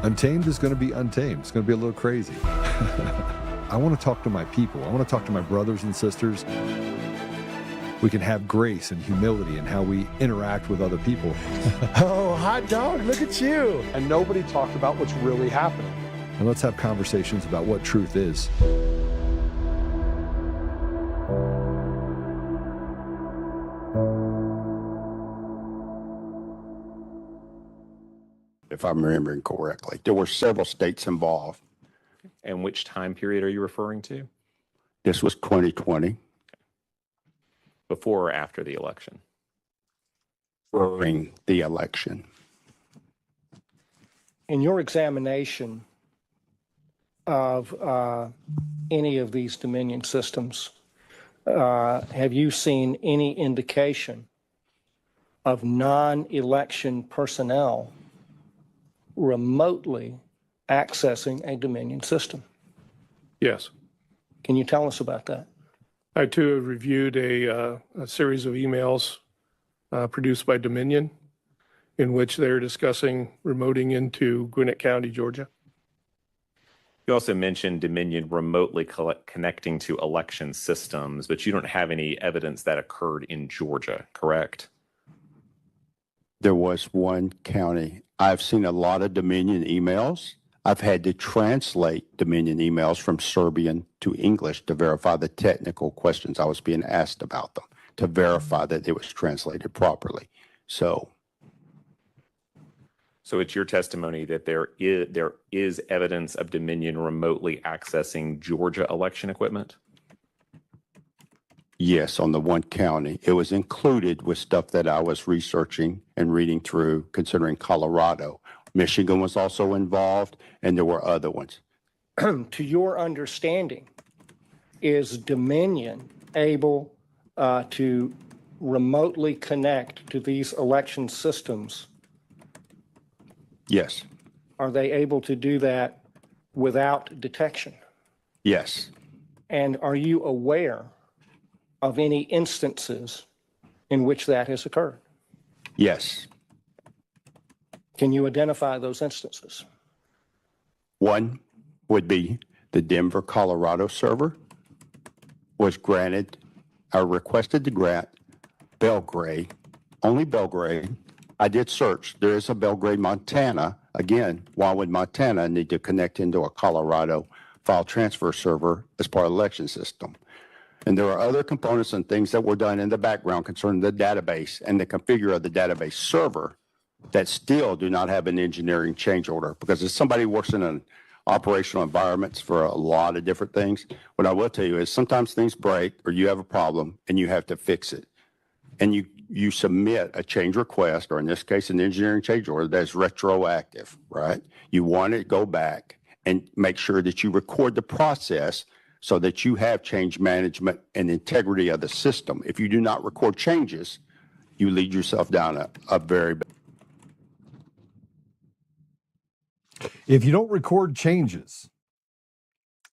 Untamed is going to be untamed. It's going to be a little crazy. I want to talk to my people. I want to talk to my brothers and sisters. We can have grace and humility in how we interact with other people. Oh, hot dog, look at you. And nobody talked about what's really happening. And let's have conversations about what truth is. If I'm remembering correctly, there were several states involved. And which time period are you referring to? This was 2020, Before or after the election? during the election. In your examination of any of these Dominion systems, have you seen any indication of non-election personnel remotely accessing a Dominion system? Yes. Can you tell us about that? I too have reviewed a series of emails produced by Dominion in which they're discussing remoting into Gwinnett County, Georgia. You also mentioned Dominion remotely connecting to election systems, but you don't have any evidence that occurred in Georgia, correct? There was one county. I've seen a lot of Dominion emails. I've had to translate Dominion emails from Serbian to English to verify the technical questions I was being asked about them, to verify that it was translated properly. So it's your testimony that there is evidence of Dominion remotely accessing Georgia election equipment? yes, on the one county. It was included with stuff that I was researching and reading through, considering Colorado. Michigan was also involved, and there were other ones. To your understanding, is Dominion able to remotely connect to these election systems? Yes. Are they able to do that without detection? Yes. And are you aware of any instances in which that has occurred? Yes. Can you identify those instances? One would be the Denver, Colorado server was granted, or requested to grant Belgrade, only Belgrade. I did search. There is a Belgrade, Montana. Again, why would Montana need to connect into a Colorado file transfer server as part of the election system? And there are other components and things that were done in the background concerning the database and the configure of the database server that still do not have an engineering change order, because if somebody works in an operational environments for a lot of different things, what I will tell you is sometimes things break or you have a problem and you have to fix it. And you submit a change request, or in this case, an engineering change order that's retroactive, right? You want to go back and make sure that you record the process so that you have change management and integrity of the system. If you do not record changes, you lead yourself down a very bad. If you don't record changes,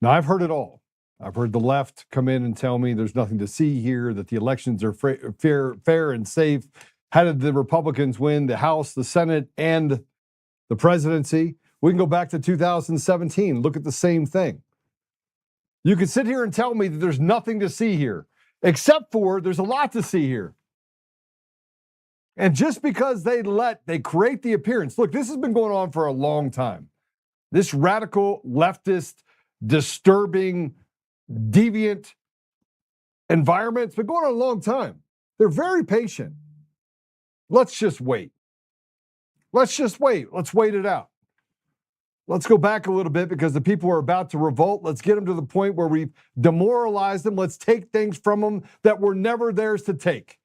now I've heard it all. I've heard the left come in and tell me there's nothing to see here, that the elections are fair and safe. How did the Republicans win the House, the Senate, and the presidency? We can go back to 2017, look at the same thing. You can sit here and tell me that there's nothing to see here, except for there's a lot to see here. And just because they create the appearance, look, this has been going on for a long time. This radical, leftist, disturbing, deviant environment's been going on a long time. They're very patient. Let's just wait. Let's wait it out. Let's go back a little bit because the people are about to revolt. Let's get them to the point where we've demoralized them. Let's take things from them that were never theirs to take.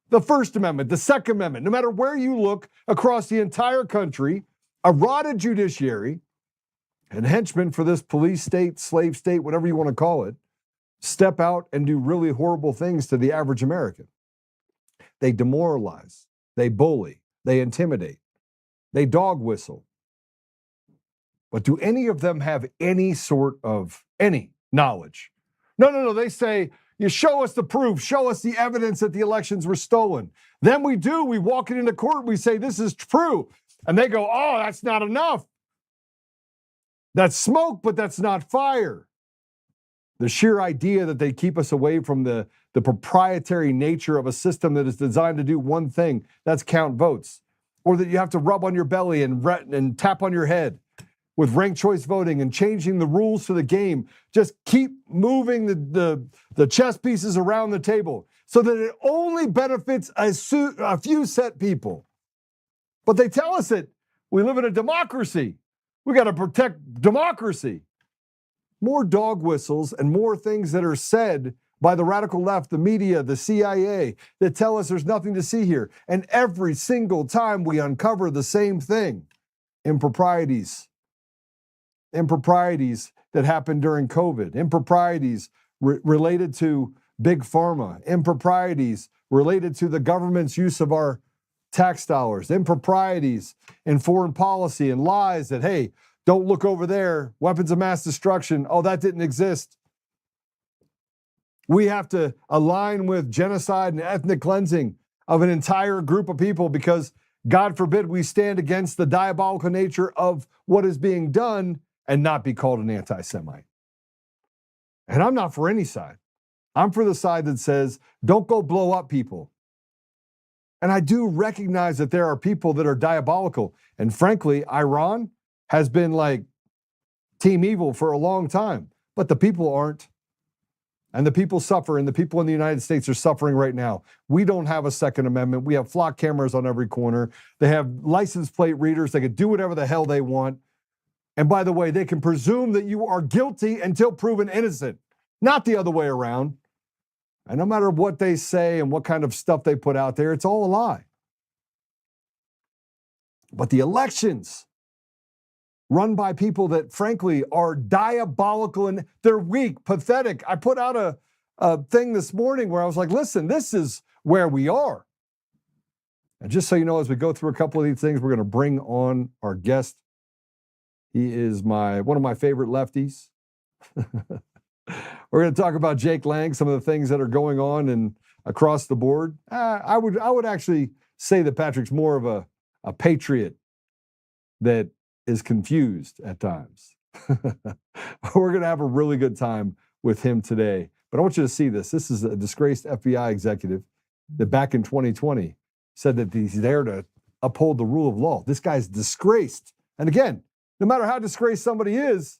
The First Amendment, the Second Amendment, no matter where you look across the entire country, a rotted judiciary and henchmen for this police state, slave state, whatever you want to call it, step out and do really horrible things to the average American. They demoralize, they bully, they intimidate, they dog whistle. But do any of them have any sort of knowledge? No. They say, you show us the proof, show us the evidence that the elections were stolen. Then we walk it into court, we say this is true. And they go, oh, that's not enough. That's smoke, but that's not fire. The sheer idea that they keep us away from the proprietary nature of a system that is designed to do one thing, that's count votes. Or that you have to rub on your belly and tap on your head with ranked choice voting and changing the rules to the game. Just keep moving the chess pieces around the table so that it only benefits a few set people. But they tell us that we live in a democracy. We got to protect democracy. More dog whistles and more things that are said by the radical left, the media, the CIA, that tell us there's nothing to see here. And every single time we uncover the same thing, improprieties that happened during COVID, improprieties related to big pharma, improprieties related to the government's use of our tax dollars, improprieties in foreign policy and lies that, hey, don't look over there, weapons of mass destruction, oh, that didn't exist. We have to align with genocide and ethnic cleansing of an entire group of people because, God forbid, we stand against the diabolical nature of what is being done and not be called an anti-Semite. And I'm not for any side. I'm for the side that says, don't go blow up people. And I do recognize that there are people that are diabolical. And frankly, Iran has been like team evil for a long time, but the people aren't. And the people suffer, and the people in the United States are suffering right now. We don't have a Second Amendment. We have flock cameras on every corner. They have license plate readers. They can do whatever the hell they want. And by the way, they can presume that you are guilty until proven innocent, not the other way around. And no matter what they say and what kind of stuff they put out there, it's all a lie. But the elections run by people that, frankly, are diabolical and they're weak, pathetic. I put out a thing this morning where I was like, listen, this is where we are. And just so you know, as we go through a couple of these things, we're going to bring on our guest. He is one of my favorite lefties. We're going to talk about Jake Lang, some of the things that are going on and across the board. I would actually say that Patrick's more of a patriot that is confused at times. We're going to have a really good time with him today. But I want you to see this. This is a disgraced FBI executive that back in 2020 said that he's there to uphold the rule of law. This guy's disgraced. And again, no matter how disgraced somebody is,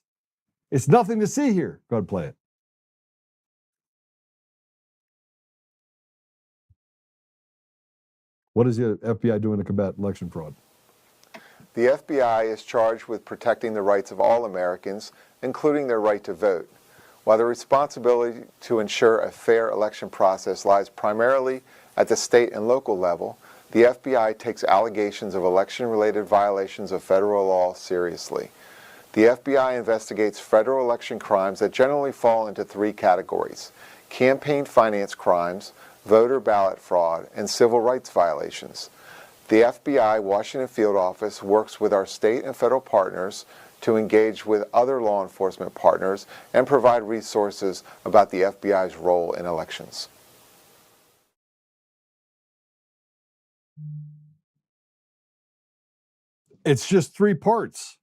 it's nothing to see here. Go ahead, play it. What is the FBI doing to combat election fraud? The FBI is charged with protecting the rights of all Americans, including their right to vote. While the responsibility to ensure a fair election process lies primarily at the state and local level, the FBI takes allegations of election-related violations of federal law seriously. The FBI investigates federal election crimes that generally fall into three categories: campaign finance crimes, voter ballot fraud, and civil rights violations. The FBI Washington Field Office works with our state and federal partners to engage with other law enforcement partners and provide resources about the FBI's role in elections. It's just three parts.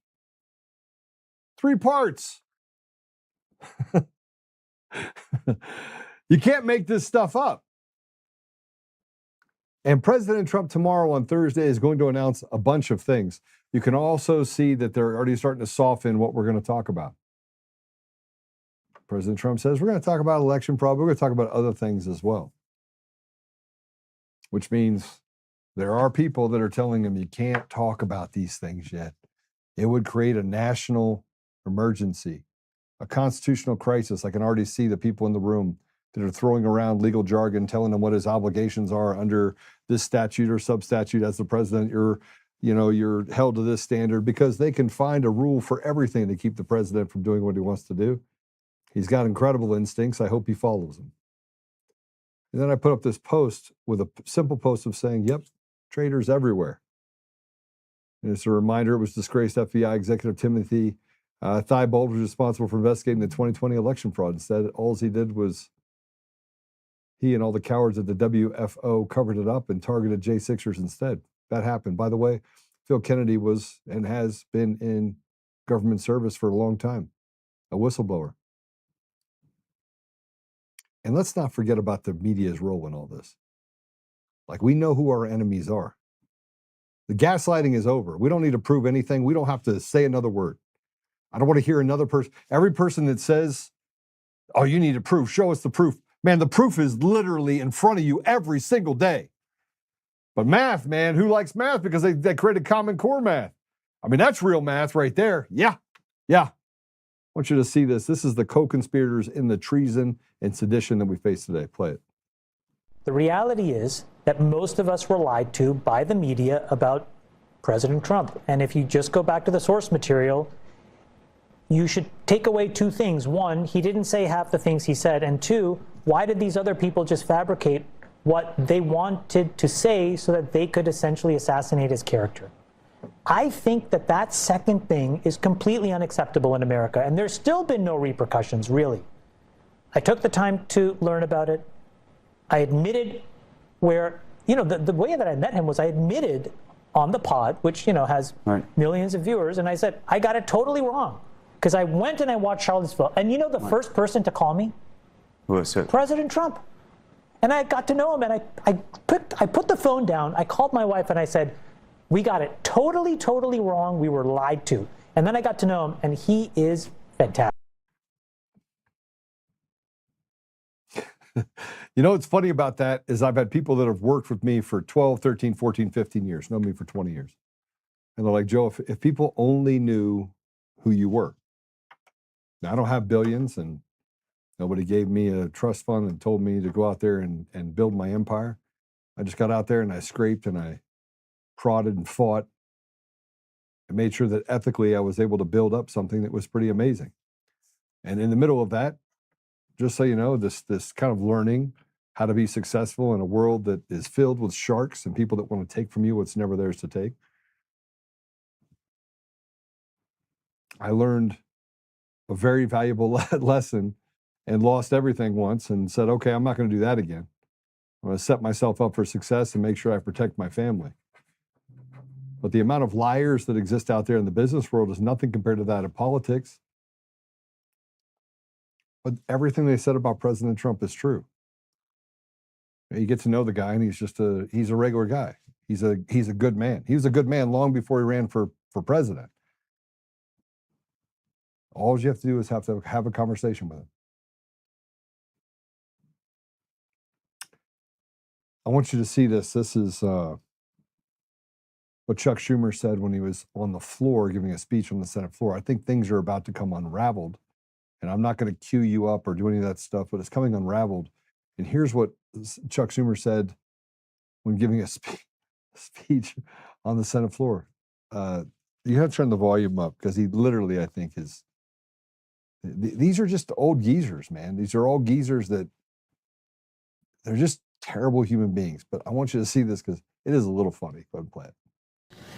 3 parts. You can't make this stuff up. And President Trump tomorrow on Thursday is going to announce a bunch of things. You can also see that they're already starting to soften what we're going to talk about. President Trump says, we're going to talk about election fraud. We're going to talk about other things as well. Which means there are people that are telling him you can't talk about these things yet. It would create a national emergency, a constitutional crisis. I can already see the people in the room that are throwing around legal jargon, telling him what his obligations are under this statute or sub-statute. As the president, you're held to this standard, because they can find a rule for everything to keep the president from doing what he wants to do. He's got incredible instincts. I hope he follows them. And then I put up this post with a simple post of saying, yep, traitors everywhere. And it's a reminder, it was disgraced FBI Executive Timothy Thibault was responsible for investigating the 2020 election fraud. Instead, all he did was he and all the cowards at the WFO covered it up and targeted J6ers instead. That happened. By the way, Phil Kennedy was and has been in government service for a long time, a whistleblower. And let's not forget about the media's role in all this. Like, we know who our enemies are. The gaslighting is over. We don't need to prove anything. We don't have to say another word. I don't want to hear another person. Every person that says, oh, you need to prove, show us the proof. Man, the proof is literally in front of you every single day. But math, man, who likes math? Because they created Common Core math. I mean, that's real math right there. Yeah. I want you to see this. This is the co-conspirators in the treason and sedition that we face today. Play it. The reality is that most of us were lied to by the media about President Trump. And if you just go back to the source material, you should take away two things. One, he didn't say half the things he said. And two, why did these other people just fabricate what they wanted to say so that they could essentially assassinate his character? I think that second thing is completely unacceptable in America, and there's still been no repercussions, really. I took the time to learn about it. I admitted where, the way that I met him was I admitted on the pod, which, has millions of viewers, and I said, I got it totally wrong. Because I went and I watched Charlottesville, and the first person to call me? Who was it? President Trump. And I got to know him, and I put the phone down, I called my wife, and I said, we got it totally, totally wrong. We were lied to. And then I got to know him, and he is fantastic. What's funny about that is I've had people that have worked with me for 12, 13, 14, 15 years, know me for 20 years. And they're like, Joe, if people only knew who you were. Now, I don't have billions, and nobody gave me a trust fund and told me to go out there and build my empire. I just got out there and I scraped and I prodded and fought and made sure that ethically I was able to build up something that was pretty amazing. And in the middle of that, just so you know, this kind of learning how to be successful in a world that is filled with sharks and people that want to take from you what's never theirs to take. I learned a very valuable lesson and lost everything once and said, okay, I'm not going to do that again. I'm going to set myself up for success and make sure I protect my family. But the amount of liars that exist out there in the business world is nothing compared to that of politics. But everything they said about President Trump is true. You get to know the guy, and he's a regular guy. He's a good man. He was a good man long before he ran for president. All you have to do is have to have a conversation with him. I want you to see this. This is what Chuck Schumer said when he was on the floor giving a speech on the Senate floor. I think things are about to come unraveled, and I'm not going to cue you up or do any of that stuff, but it's coming unraveled. And here's what Chuck Schumer said when giving a speech on the Senate floor. You have to turn the volume up because he literally, I think, is. These are just old geezers, man. These are all geezers that they're just terrible human beings. But I want you to see this because it is a little funny. Go ahead and play it.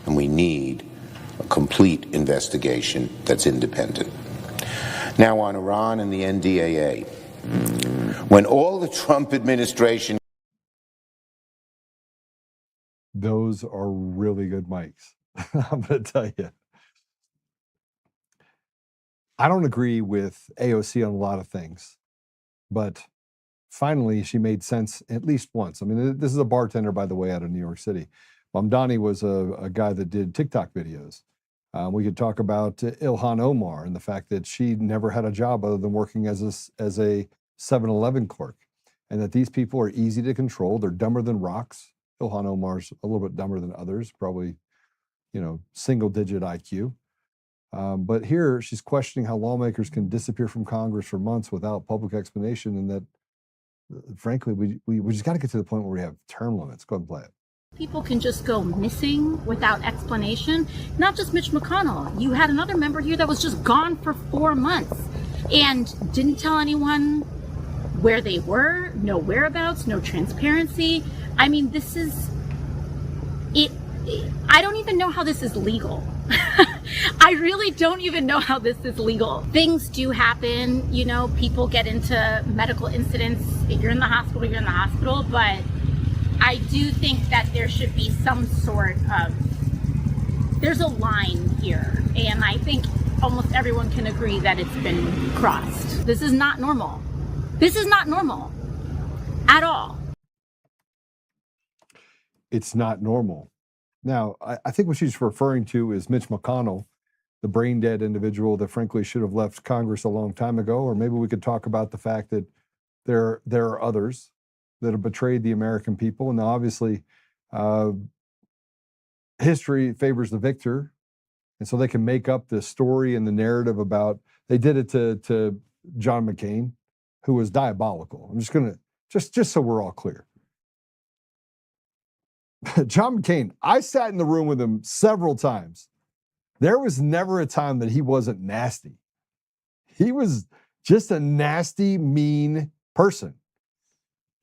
And we need a complete investigation that's independent. Now on Iran and the NDAA, when all the Trump administration... Those are really good mics. I'm going to tell you. I don't agree with AOC on a lot of things, but finally she made sense at least once. I mean, this is a bartender, by the way, out of New York City. Mamdani was a guy that did TikTok videos. We could talk about Ilhan Omar and the fact that she never had a job other than working as a 7-Eleven clerk, and that these people are easy to control. They're dumber than rocks. Ilhan Omar's a little bit dumber than others, probably, single-digit IQ. But here she's questioning how lawmakers can disappear from Congress for months without public explanation, and that, frankly, we just got to get to the point where we have term limits. Go ahead and play it. People can just go missing without explanation. Not just Mitch McConnell. You had another member here that was just gone for 4 months and didn't tell anyone where they were, no whereabouts, no transparency. I mean, this is it. I don't even know how this is legal. I really don't even know how this is legal. Things do happen, people get into medical incidents. If you're in the hospital, but I do think that there should be some sort of, there's a line here. And I think almost everyone can agree that it's been crossed. This is not normal. This is not normal at all. It's not normal. Now, I think what she's referring to is Mitch McConnell, the brain dead individual that frankly should have left Congress a long time ago. Or maybe we could talk about the fact that there are others that have betrayed the American people. And obviously, history favors the victor. And so they can make up the story and the narrative about, they did it to John McCain, who was diabolical. I'm just going to, just so we're all clear. John McCain, I sat in the room with him several times. There was never a time that he wasn't nasty. He was just a nasty, mean person.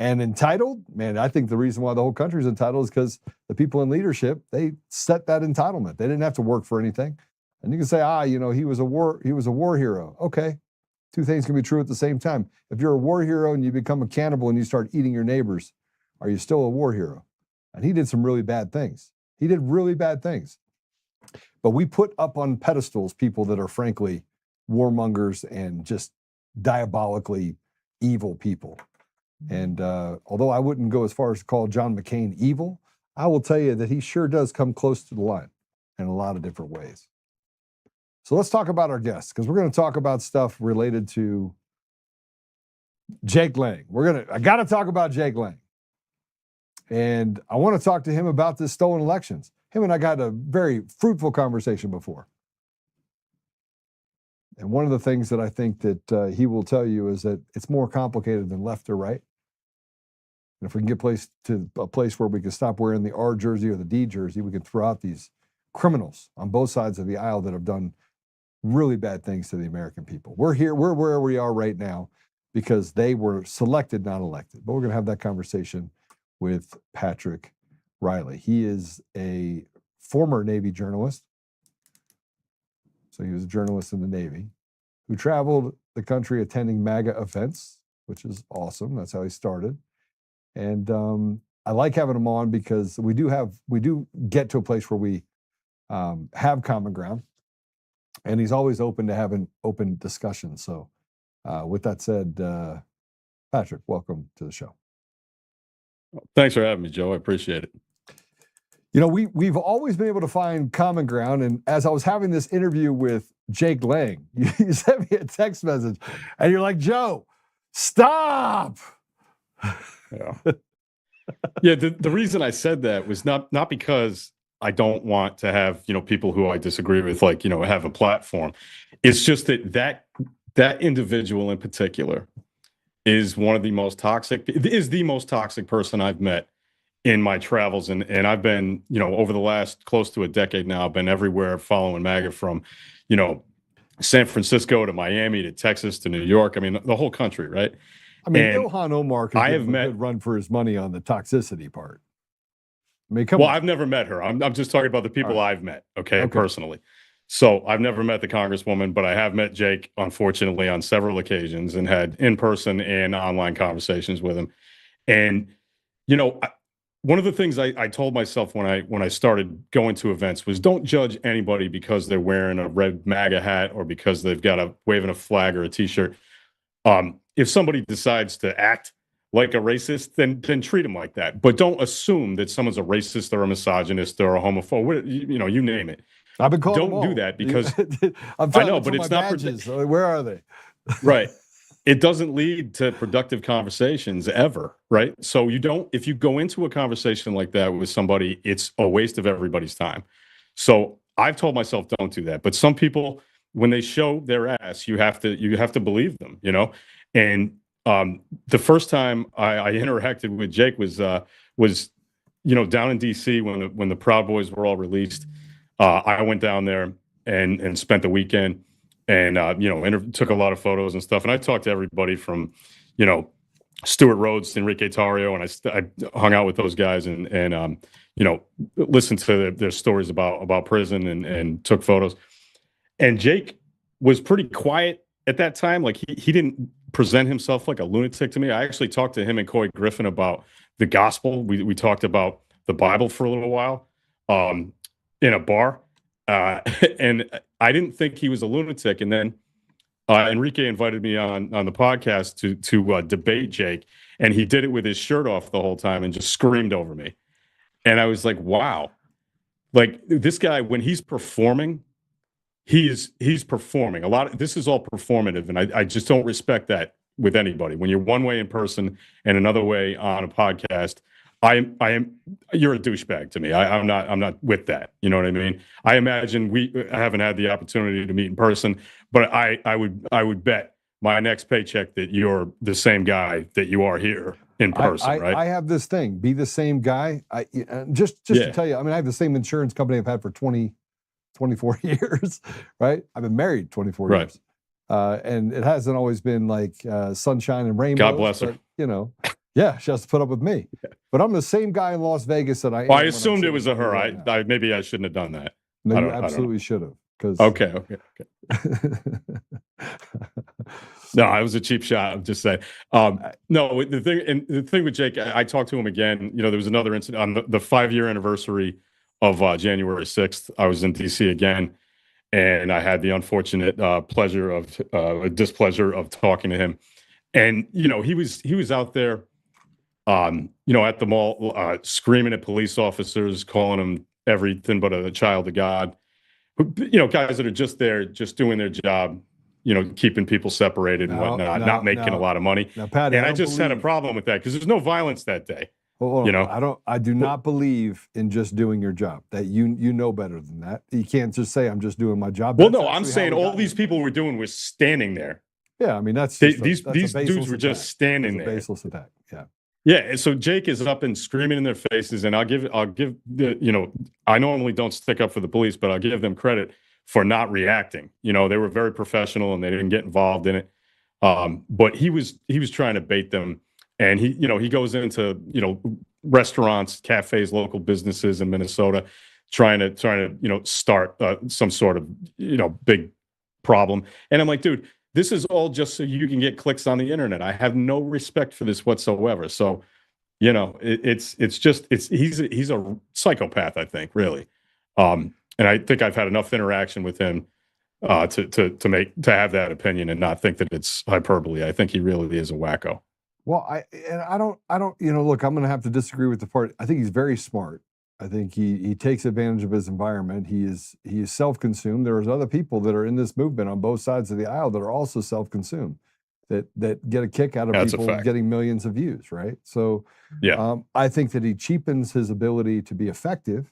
And entitled, man, I think the reason why the whole country is entitled is because the people in leadership, they set that entitlement. They didn't have to work for anything. And you can say, he was a war hero. Okay. Two things can be true at the same time. If you're a war hero and you become a cannibal and you start eating your neighbors, are you still a war hero? And he did some really bad things. He did really bad things. But we put up on pedestals people that are frankly warmongers and just diabolically evil people. And although I wouldn't go as far as to call John McCain evil, I will tell you that he sure does come close to the line in a lot of different ways. So let's talk about our guests, because we're going to talk about stuff related to Jake Lang. I got to talk about Jake Lang. And I want to talk to him about this stolen elections. Him and I got a very fruitful conversation before. And one of the things that I think that he will tell you is that it's more complicated than left or right. And if we can get to a place where we can stop wearing the R jersey or the D jersey, we can throw out these criminals on both sides of the aisle that have done really bad things to the American people. We're where we are right now because they were selected, not elected. But we're going to have that conversation with Patrick Reilly. He is a former Navy journalist. So he was a journalist in the Navy who traveled the country attending MAGA events, which is awesome. That's how he started. And I like having him on because we do get to a place where we have common ground, and he's always open to having open discussions. So with that said, Patrick, welcome to the show. Thanks for having me, Joe. I appreciate it. You know, we've always been able to find common ground. And as I was having this interview with Jake Lang, you sent me a text message and you're like, Joe, stop. Yeah. Yeah. The reason I said that was not because I don't want to have, people who I disagree with, have a platform. It's just that individual in particular is the most toxic person I've met in my travels. And I've been, over the last close to a decade now, I've been everywhere following MAGA from, San Francisco to Miami to Texas to New York. I mean, the whole country, right? I mean, and Ilhan Omar could give him a good run for his money on the toxicity part. I mean, come on. I've never met her. I'm just talking about the people I've met, okay, personally. So I've never met the Congresswoman, but I have met Jake, unfortunately, on several occasions and had in-person and online conversations with him. And, one of the things I told myself when I started going to events was don't judge anybody because they're wearing a red MAGA hat or because they've got waving a flag or a T-shirt. If somebody decides to act like a racist, then treat them like that. But don't assume that someone's a racist or a misogynist or a homophobe. You name it. I've been calling Don't do that because I know, but it's not. Where are they? Right. It doesn't lead to productive conversations ever, right? So if you go into a conversation like that with somebody, it's a waste of everybody's time. So I've told myself, don't do that. But some people, when they show their ass, you have to believe them, And the first time I interacted with Jake was down in DC when the Proud Boys were all released. I went down there and spent the weekend. And, took a lot of photos and stuff. And I talked to everybody from, Stuart Rhodes to Enrique Tarrio. And I hung out with those guys and listened to their stories about prison and took photos. And Jake was pretty quiet at that time. Like he didn't present himself like a lunatic to me. I actually talked to him and Coy Griffin about the gospel. We talked about the Bible for a little while in a bar. And I didn't think he was a lunatic. And then Enrique invited me on the podcast to debate Jake, and he did it with his shirt off the whole time and just screamed over me. And I was like, wow, like this guy, when he's performing, he's performing. This is all performative, and I just don't respect that with anybody. When you're one way in person and another way on a podcast, you're a douchebag to me. I'm not with that. You know what I mean? I imagine I haven't had the opportunity to meet in person, but I would bet my next paycheck that you're the same guy that you are here in person, right? I have this thing, be the same guy. Just to tell you, I mean, I have the same insurance company I've had for 24 years, right? I've been married 24 years. And it hasn't always been like sunshine and rainbows. God bless her. But, you know, yeah, she has to put up with me. But I'm the same guy in Las Vegas that I am. Well, I assumed it was a her. I maybe I shouldn't have done that. No, you absolutely should have. Okay. No, I was a cheap shot. I'm just saying. No, the thing with Jake, I talked to him again. You know, there was another incident on the 5-year anniversary of January 6th. I was in DC again, and I had the unfortunate displeasure of talking to him. And you know, he was out there, you know, at the mall, screaming at police officers, calling them everything but a child of God. You know, guys that are just there, just doing their job, you know, keeping people separated and whatnot, not making a lot of money. Now, Paddy, and I just had a problem with that because there's no violence that day. You know, I do not believe in just doing your job. That you know better than that. You can't just say I'm just doing my job. Well, no, I'm saying all these people were doing was standing there. Yeah, I mean that's these dudes were just standing there. Baseless attack. Yeah. Yeah, and so Jake is up and screaming in their faces, and I'll give the, you know, I normally don't stick up for the police, but I'll give them credit for not reacting. You know, they were very professional and they didn't get involved in it. But he was trying to bait them, and he goes into, you know, restaurants, cafes, local businesses in Minnesota, trying to you know, start some sort of, you know, big problem. And I'm like, dude, this is all just so you can get clicks on the internet. I have no respect for this whatsoever. So, you know, he's a psychopath, I think, really. And I think I've had enough interaction with him to have that opinion and not think that it's hyperbole. I think he really is a wacko. Well, I don't, you know, look, I'm going to have to disagree with the part. I think he's very smart. I think he takes advantage of his environment. He is self-consumed. There's other people that are in this movement on both sides of the aisle that are also self-consumed, that get a kick out of people getting millions of views, right? So I think that he cheapens his ability to be effective,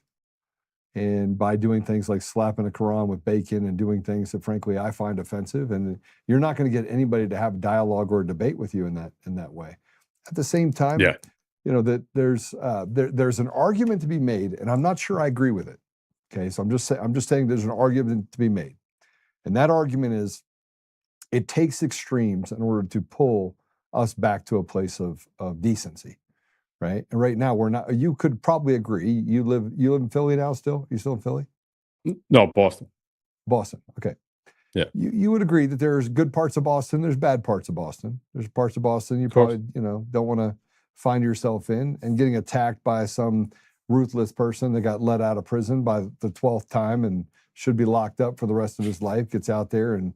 and by doing things like slapping a Quran with bacon and doing things that frankly I find offensive, and you're not going to get anybody to have a dialogue or a debate with you in that way. At the same time, you know, that there's an argument to be made, and I'm not sure I agree with it. Okay, so I'm just saying there's an argument to be made, and that argument is it takes extremes in order to pull us back to a place of decency, right? And right now we're not. You could probably agree. You live in Philly now still? You still in Philly? No, Boston. Boston. Okay. Yeah. You would agree that there's good parts of Boston. There's bad parts of Boston. There's parts of Boston you probably don't want to find yourself in, and getting attacked by some ruthless person that got let out of prison by the 12th time and should be locked up for the rest of his life, gets out there and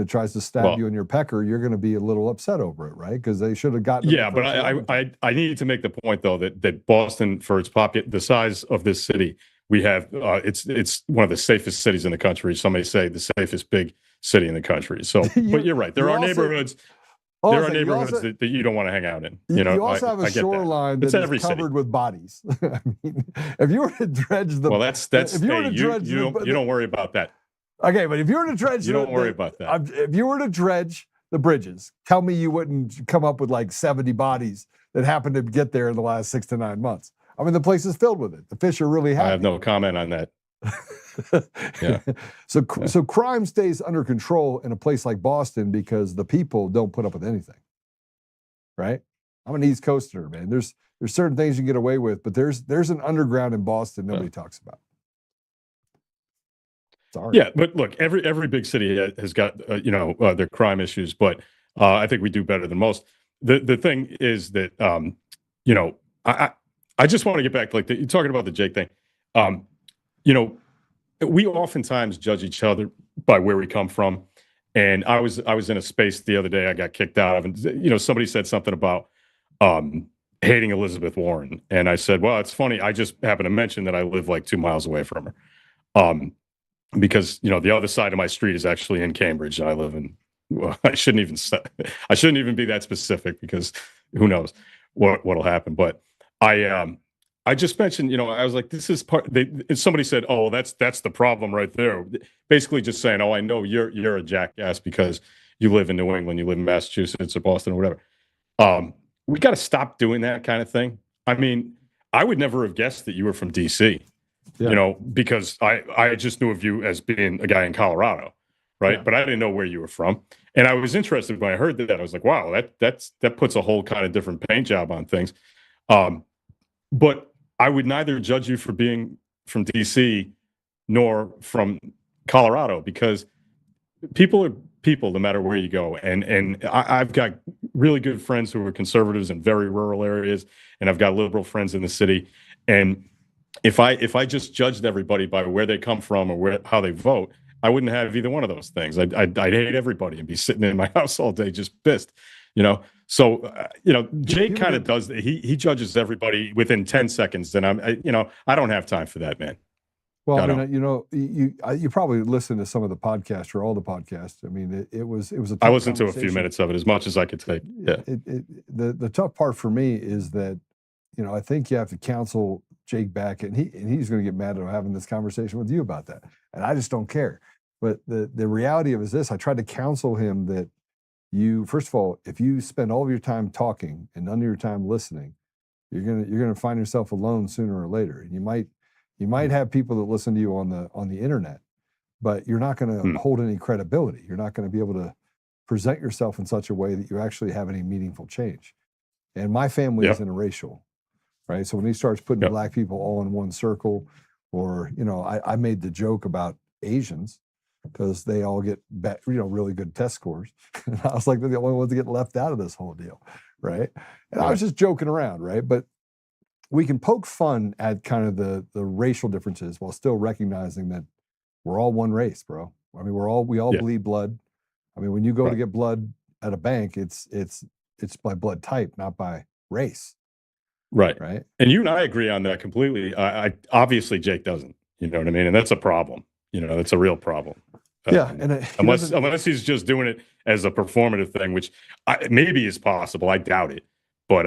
tries to stab you in your pecker, you're going to be a little upset over it, right? Because they should have gotten. Yeah, but I needed to make the point though that Boston, for its the size of this city, we have it's one of the safest cities in the country. Some may say the safest big city in the country. So, but you're right. There are neighborhoods. There are neighborhoods that you don't want to hang out in. You know, also have a shoreline that is covered with bodies. I mean, if you were to dredge the you don't worry about that. Okay, but if you were to dredge, you don't worry about that. If you were to dredge the bridges, tell me you wouldn't come up with like 70 bodies that happened to get there in the last 6 to 9 months. I mean, the place is filled with it. The fish are really happy. I have no comment on that. Yeah. So crime stays under control in a place like Boston because the people don't put up with anything, right? I'm an East Coaster, man. There's certain things you can get away with, but there's an underground in Boston nobody talks about. Sorry. Yeah, but look, every big city has got their crime issues, but I think we do better than most. The thing is that I just want to get back to you're talking about the Jake thing. we oftentimes judge each other by where we come from. And I was in a space the other day I got kicked out of, and somebody said something about hating Elizabeth Warren, and I said, well, it's funny. I just happened to mention that I live like 2 miles away from her, because the other side of my street is actually in Cambridge, and I live in. Well, I shouldn't even be that specific, because who knows what'll happen. But I just mentioned, I was like, this is part. And somebody said, "Oh, that's the problem right there." Basically, just saying, "Oh, I know you're a jackass because you live in New England, you live in Massachusetts or Boston or whatever." We got to stop doing that kind of thing. I mean, I would never have guessed that you were from DC, because I just knew of you as being a guy in Colorado, right? Yeah. But I didn't know where you were from, and I was interested when I heard that. I was like, "Wow, that puts a whole kind of different paint job on things." But I would neither judge you for being from DC nor from Colorado, because people are people no matter where you go. And I've got really good friends who are conservatives in very rural areas, and I've got liberal friends in the city. And if I just judged everybody by where they come from or how they vote, I wouldn't have either one of those things. I'd hate everybody and be sitting in my house all day just pissed. So Jake kind of does. He judges everybody within 10 seconds, and I don't have time for that, man. Well, you probably listen to some of the podcasts or all the podcasts. I mean, it was a tough I listened to a few conversation. minutes of it, as much as I could take. Yeah. The tough part for me is that I think you have to counsel Jake back, and he's going to get mad at having this conversation with you about that, and I just don't care. But the reality of it is this: I tried to counsel him that first of all, if you spend all of your time talking and none of your time listening, you're gonna find yourself alone sooner or later. And you might have people that listen to you on the internet, but you're not going to hold any credibility. You're not going to be able to present yourself in such a way that you actually have any meaningful change. And my family is interracial, right? So when he starts putting black people all in one circle, or I made the joke about Asians, because they all get really good test scores. And I was like, they're the only ones that get left out of this whole deal, right? And I was just joking around, right? But we can poke fun at kind of the racial differences while still recognizing that we're all one race, bro. I mean, we all bleed blood. I mean, when you go to get blood at a bank, it's by blood type, not by race. Right. Right. And you and I agree on that completely. I obviously Jake doesn't. You know what I mean? And that's a problem. That's a real problem. Yeah, and unless he's just doing it as a performative thing, which maybe is possible. I doubt it, but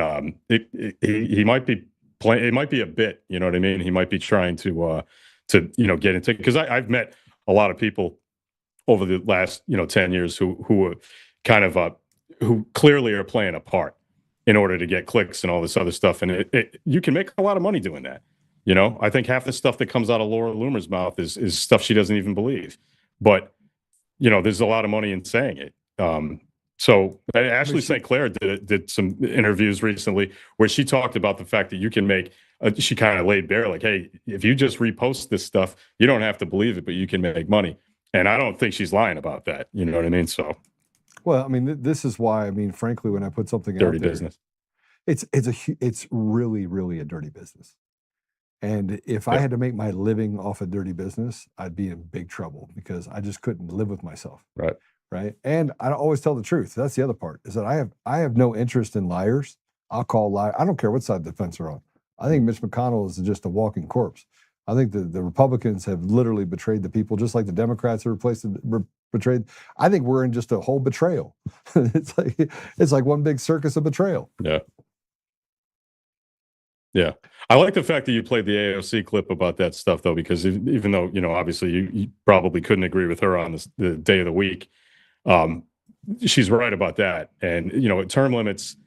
he might be playing. It might be a bit. You know what I mean? He might be trying to get into, because I've met a lot of people over the last 10 years who are kind of who clearly are playing a part in order to get clicks and all this other stuff, and you can make a lot of money doing that. I think half the stuff that comes out of Laura Loomer's mouth is stuff she doesn't even believe. But, there's a lot of money in saying it. So Ashley St. Clair did some interviews recently where she talked about the fact that you can make, she kind of laid bare, like, hey, if you just repost this stuff, you don't have to believe it, but you can make money. And I don't think she's lying about that. You know what I mean? So. Well, I mean, this is why, frankly, when I put something dirty out there, business. It's really, really a dirty business. And if I had to make my living off a dirty business, I'd be in big trouble, because I just couldn't live with myself. Right. Right. And I always tell the truth. That's the other part, is that I have no interest in liars. I'll call liars. I don't care what side of the fence they're on. I think Mitch McConnell is just a walking corpse. I think the Republicans have literally betrayed the people, just like the Democrats have betrayed. I think we're in just a whole betrayal. It's like one big circus of betrayal. Yeah. Yeah. I like the fact that you played the AOC clip about that stuff, though, because even though, obviously you probably couldn't agree with her on the day of the week, she's right about that. And, term limits,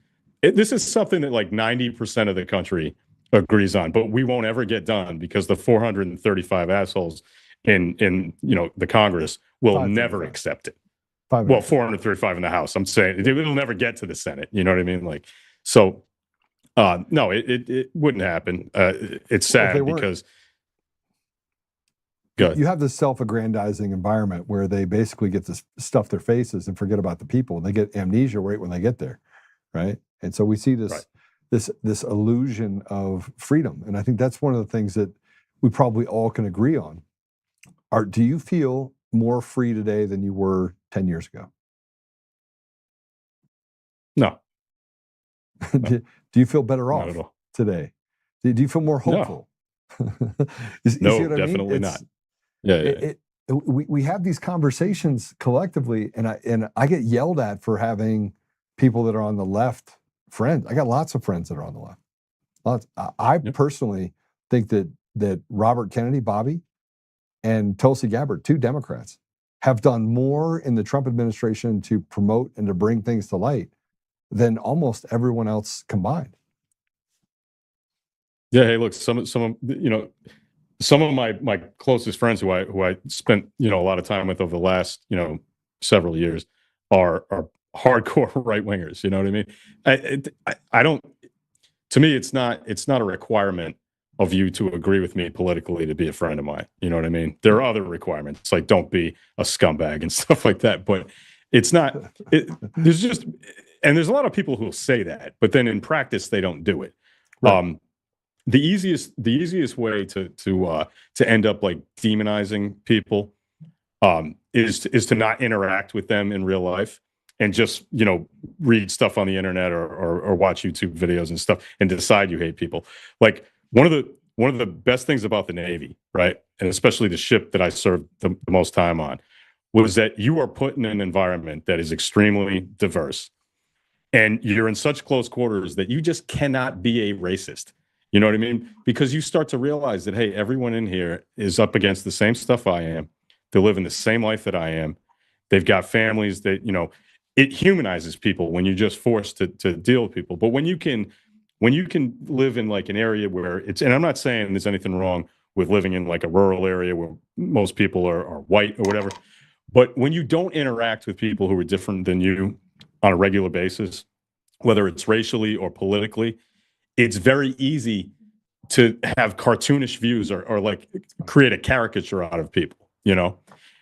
this is something that like 90% of the country agrees on, but we won't ever get done because the 435 assholes in the Congress will never accept it. Well, 435 in the House. I'm saying it'll never get to the Senate. You know what I mean? Like, so. No, it wouldn't happen. It's sad because you have this self-aggrandizing environment where they basically get to stuff their faces and forget about the people, and they get amnesia right when they get there, right? And so we see this illusion of freedom, and I think that's one of the things that we probably all can agree on. Do you feel more free today than you were 10 years ago? No. do you feel better Not off at all. today? Do you feel more hopeful? You see what I mean? Definitely not. Yeah. We have these conversations collectively, and I get yelled at for having people that are on the left friends. I got lots of friends that are on the left. Lots. I personally think that Robert Kennedy, Bobby, and Tulsi Gabbard, 2 Democrats, have done more in the Trump administration to promote and to bring things to light than almost everyone else combined. Yeah. Hey, look, some of my closest friends who I spent, a lot of time with over the last, several years are hardcore right wingers. You know what I mean? I don't, to me, it's not a requirement of you to agree with me politically to be a friend of mine. You know what I mean? There are other requirements, like don't be a scumbag and stuff like that. But it's not, there's a lot of people who will say that, but then in practice, they don't do it. Right. The easiest way to end up like demonizing people is to not interact with them in real life and just read stuff on the internet or watch YouTube videos and stuff and decide you hate people. Like one of the best things about the Navy, right, and especially the ship that I served the most time on, was that you are put in an environment that is extremely diverse, and you're in such close quarters that you just cannot be a racist. You know what I mean? Because you start to realize that, hey, everyone in here is up against the same stuff I am. They're living the same life that I am. They've got families that, it humanizes people when you're just forced to deal with people. But when you can live in like an area where and I'm not saying there's anything wrong with living in like a rural area where most people are white or whatever. But when you don't interact with people who are different than you on a regular basis, whether it's racially or politically, it's very easy to have cartoonish views or like create a caricature out of people,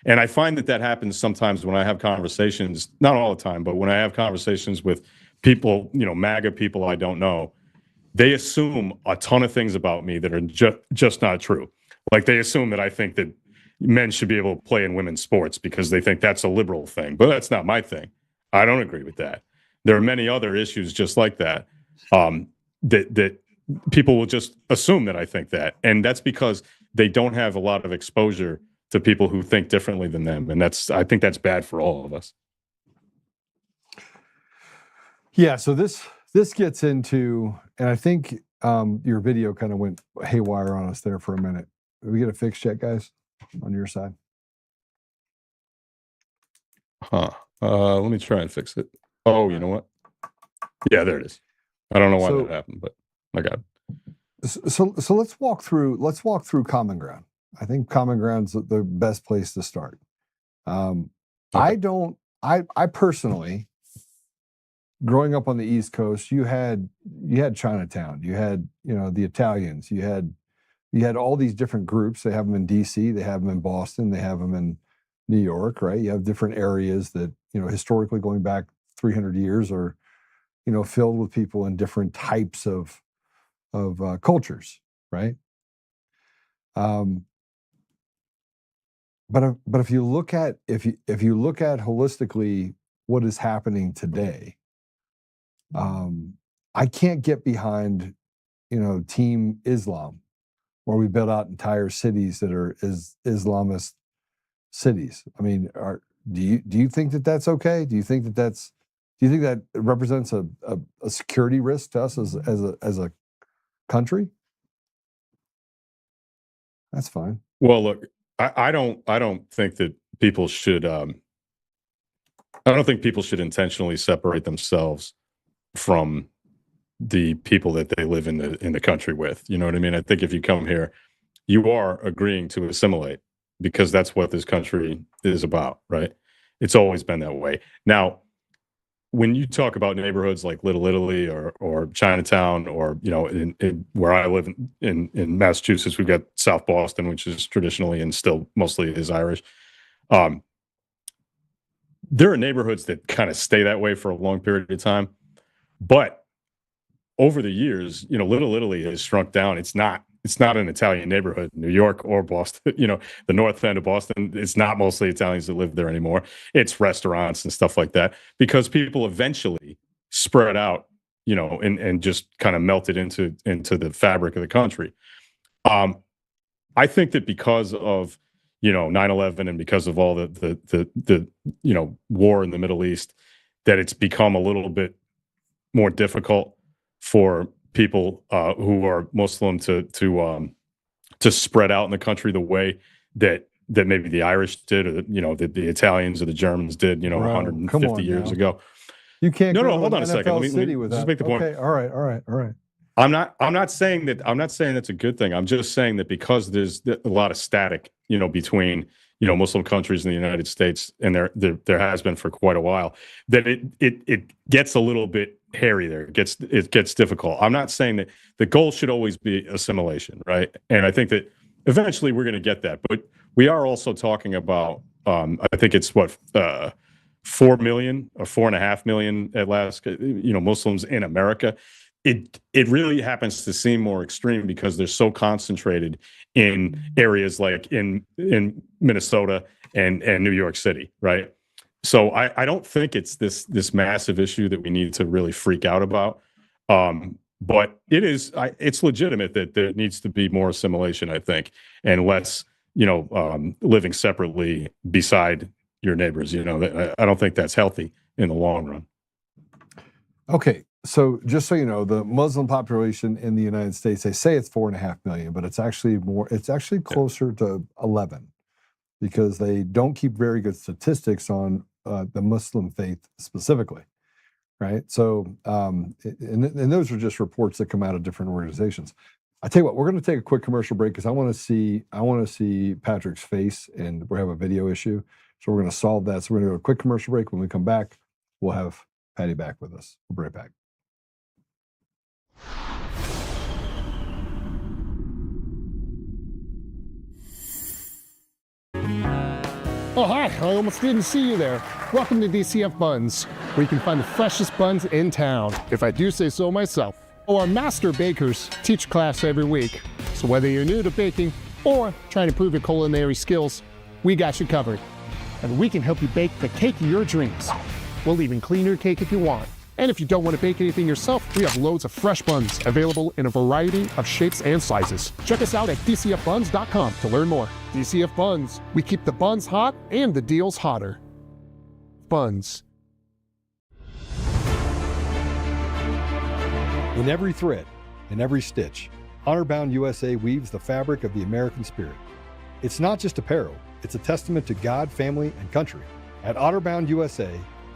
And I find that happens sometimes when I have conversations, not all the time, but when I have conversations with people, MAGA people I don't know, they assume a ton of things about me that are just not true. Like they assume that I think that men should be able to play in women's sports because they think that's a liberal thing, but that's not my thing. I don't agree with that. There are many other issues just like that. That people will just assume that I think that. And that's because they don't have a lot of exposure to people who think differently than them. And I think that's bad for all of us. Yeah. So this gets into, and I think your video kind of went haywire on us there for a minute. Did we get a fix check, guys, on your side? Let me try and fix it. Oh, you know what? Yeah, there it is. I don't know why that happened, but I got it. So let's walk through common ground. I think common ground's the best place to start. Okay. I personally, growing up on the East Coast, you had Chinatown, you had the Italians, you had all these different groups. They have them in DC, they have them in Boston, they have them in New York, right? You have different areas that historically going back 300 years are filled with people in different types of cultures, right? But if you look at holistically what is happening today, I can't get behind Team Islam, where we build out entire cities that are Islamist cities. I mean, do you think that that's okay? Do you think that represents a security risk to us as a country? That's fine. Well, look, I don't think that people should. I don't think people should intentionally separate themselves from the people that they live in the country with. You know what I mean? I think if you come here, you are agreeing to assimilate because that's what this country is about, right? It's always been that way. Now, when you talk about neighborhoods like Little Italy or Chinatown, or in where I live in Massachusetts, we've got South Boston, which is traditionally and still mostly is Irish. There are neighborhoods that kind of stay that way for a long period of time, but over the years, Little Italy has shrunk down. It's not it's not an Italian neighborhood in New York or Boston. The north end of Boston, it's not mostly Italians that live there anymore. It's restaurants and stuff like that, because people eventually spread out, and just kind of melted into the fabric of the country. I think that because of 9/11 and because of all the war in the Middle East, that it's become a little bit more difficult for people who are Muslim to spread out in the country the way that maybe the Irish did, or the Italians or the Germans did, 150 years ago. You can't. No, go no, to hold an on a NFL second. Let me city without, just make the point. Okay, all right. I'm not saying that's a good thing. I'm just saying that because there's a lot of static, between Muslim countries and the United States, and there has been for quite a while, that it gets a little bit hairy there. It gets difficult. I'm not saying that the goal should always be assimilation, right? And I think that eventually we're going to get that, but we are also talking about I think it's 4 million or 4.5 million at last, Muslims in America. It really happens to seem more extreme because they're so concentrated in areas like in Minnesota and New York City, right? So I don't think it's this massive issue that we need to really freak out about. But it's legitimate that there needs to be more assimilation, I think, and less, living separately beside your neighbors. I don't think that's healthy in the long run. Okay. So just so you know, the Muslim population in the United States, they say it's 4.5 million, but it's actually more. It's actually closer to 11, because they don't keep very good statistics on the Muslim faith specifically, right? So, and those are just reports that come out of different organizations. I tell you what, we're going to take a quick commercial break because I want to see Patrick's face, and we have a video issue, so we're going to solve that. So we're going to go to a quick commercial break. When we come back, we'll have Paddy back with us. We'll be right back. Oh, hi. I almost didn't see you there. Welcome to DCF Buns, where you can find the freshest buns in town, if I do say so myself. Our master bakers teach class every week, so whether you're new to baking or trying to improve your culinary skills, we got you covered. And we can help you bake the cake of your dreams. We'll even clean your cake if you want. And if you don't want to bake anything yourself, we have loads of fresh buns available in a variety of shapes and sizes. Check us out at dcfbuns.com to learn more. DCF Buns, we keep the buns hot and the deals hotter. Buns. In every thread, in every stitch, Honor-Bound USA weaves the fabric of the American spirit. It's not just apparel, it's a testament to God, family, and country. At Honor-Bound USA,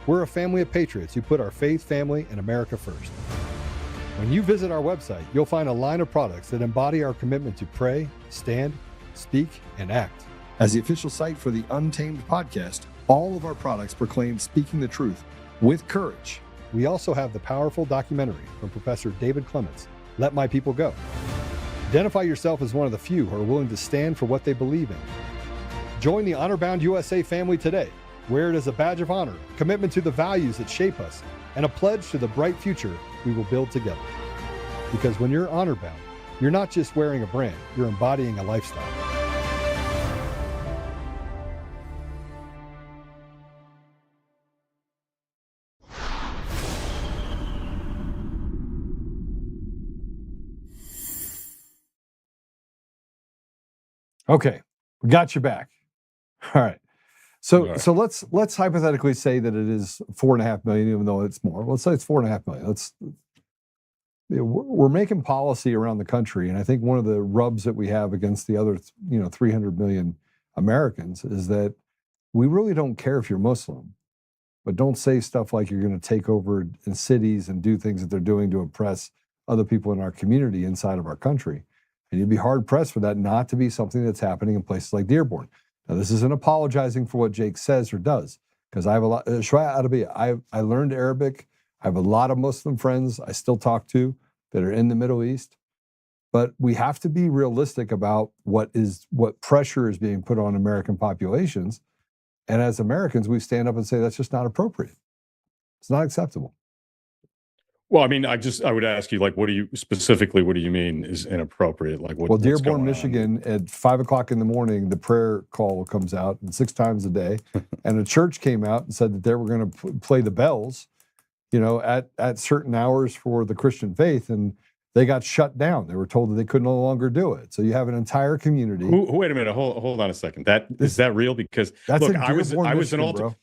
we're a family of patriots who put our faith, family, and America first. When you visit our website, you'll find a line of products that embody our commitment to pray, stand, speak, and act. As the official site for the Untamed podcast, all of our products proclaim speaking the truth with courage. We also have the powerful documentary from Professor David Clements, Let My People Go. Identify yourself as one of the few who are willing to stand for what they believe in. Join the Honor-Bound USA family today. Wear it as a badge of honor, commitment to the values that shape us, and a pledge to the bright future we will build together. Because when you're honor-bound, you're not just wearing a brand, you're embodying a lifestyle. Okay, we got you back. All right. So let's hypothetically say that it is 4.5 million, even though it's more. Let's say it's 4.5 million. We're making policy around the country, and I think one of the rubs that we have against the other, 300 million Americans is that we really don't care if you're Muslim, but don't say stuff like you're going to take over in cities and do things that they're doing to oppress other people in our community inside of our country. And you'd be hard pressed for that not to be something that's happening in places like Dearborn. Now, this isn't apologizing for what Jake says or does, because I have a lot. I learned Arabic. I have a lot of Muslim friends I still talk to that are in the Middle East. But we have to be realistic about what pressure is being put on American populations. And as Americans, we stand up and say that's just not appropriate. It's not acceptable. Well, I mean, I would ask you, like, what do you mean is inappropriate? Like, Well, what's Dearborn, going on? Michigan, at 5:00 in the morning, the prayer call comes out, and 6 times a day, and a church came out and said that they were going to play the bells, at certain hours for the Christian faith, and they got shut down. They were told that they could no longer do it. So you have an entire community. Wait a minute, hold on a second. Is that real? Because That's look, in Dearborn, I was an Michigan, bro.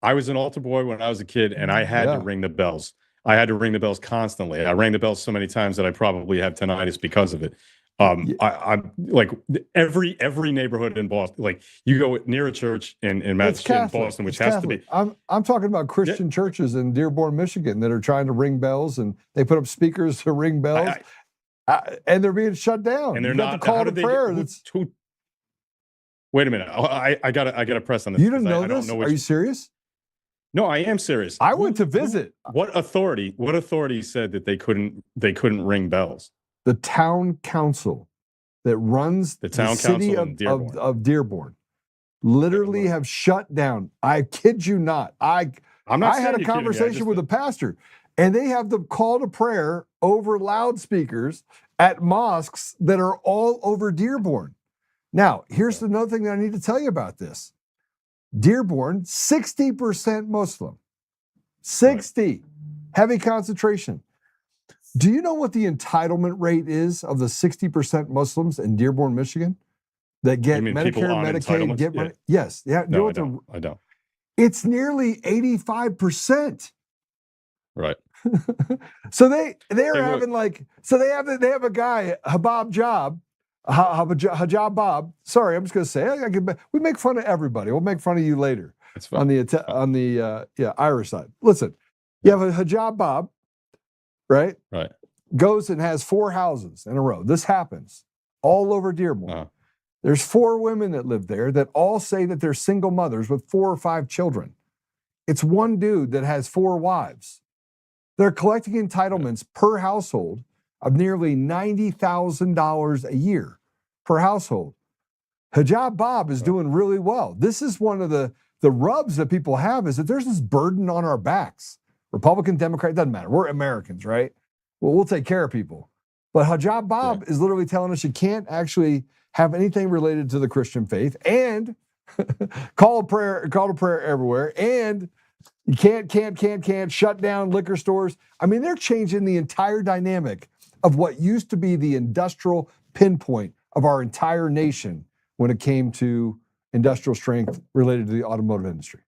I was an altar boy when I was a kid, and I had to ring the bells. I had to ring the bells constantly. I rang the bells so many times that I probably have tinnitus because of it. I'm like every neighborhood in Boston. Like you go near a church in Massachusetts, Boston, which has Catholic. to be. I'm talking about Christian churches in Dearborn, Michigan, that are trying to ring bells, and they put up speakers to ring bells, and they're being shut down. And they're not not. call to prayer. Wait a minute. I gotta press on this. You didn't know this? Are you serious? No, I am serious. I went to visit. What authority said that they couldn't ring bells? The town council that runs the city of Dearborn literally have shut down. I kid you not. I had a conversation with a pastor, and they have the call to prayer over loudspeakers at mosques that are all over Dearborn. Now, here's another thing that I need to tell you about this. Dearborn, 60% Muslim. 60. Heavy concentration. Do you know what the entitlement rate is of the 60% Muslims in Dearborn, Michigan that get Medicare, Medicaid, get money? Yes. Yeah. No, I don't. It's nearly 85%. Right. So they have a guy, Hijab Bob. Sorry, I'm just going to say we make fun of everybody. We'll make fun of you later on the Irish side. Listen, you have a Hijab Bob, right? Right. Goes and has 4 houses in a row. This happens all over Dearborn. Uh-huh. There's 4 women that live there that all say that they're single mothers with 4 or 5 children. It's one dude that has 4 wives. They're collecting entitlements per household of nearly $90,000 a year per household. Hijab Bob is doing really well. This is one of the rubs that people have, is that there's this burden on our backs. Republican, Democrat, doesn't matter. We're Americans, right? Well, we'll take care of people. But Hijab Bob is literally telling us you can't actually have anything related to the Christian faith, and call to prayer everywhere, and you can't shut down liquor stores. I mean, they're changing the entire dynamic of what used to be the industrial pinpoint of our entire nation when it came to industrial strength related to the automotive industry.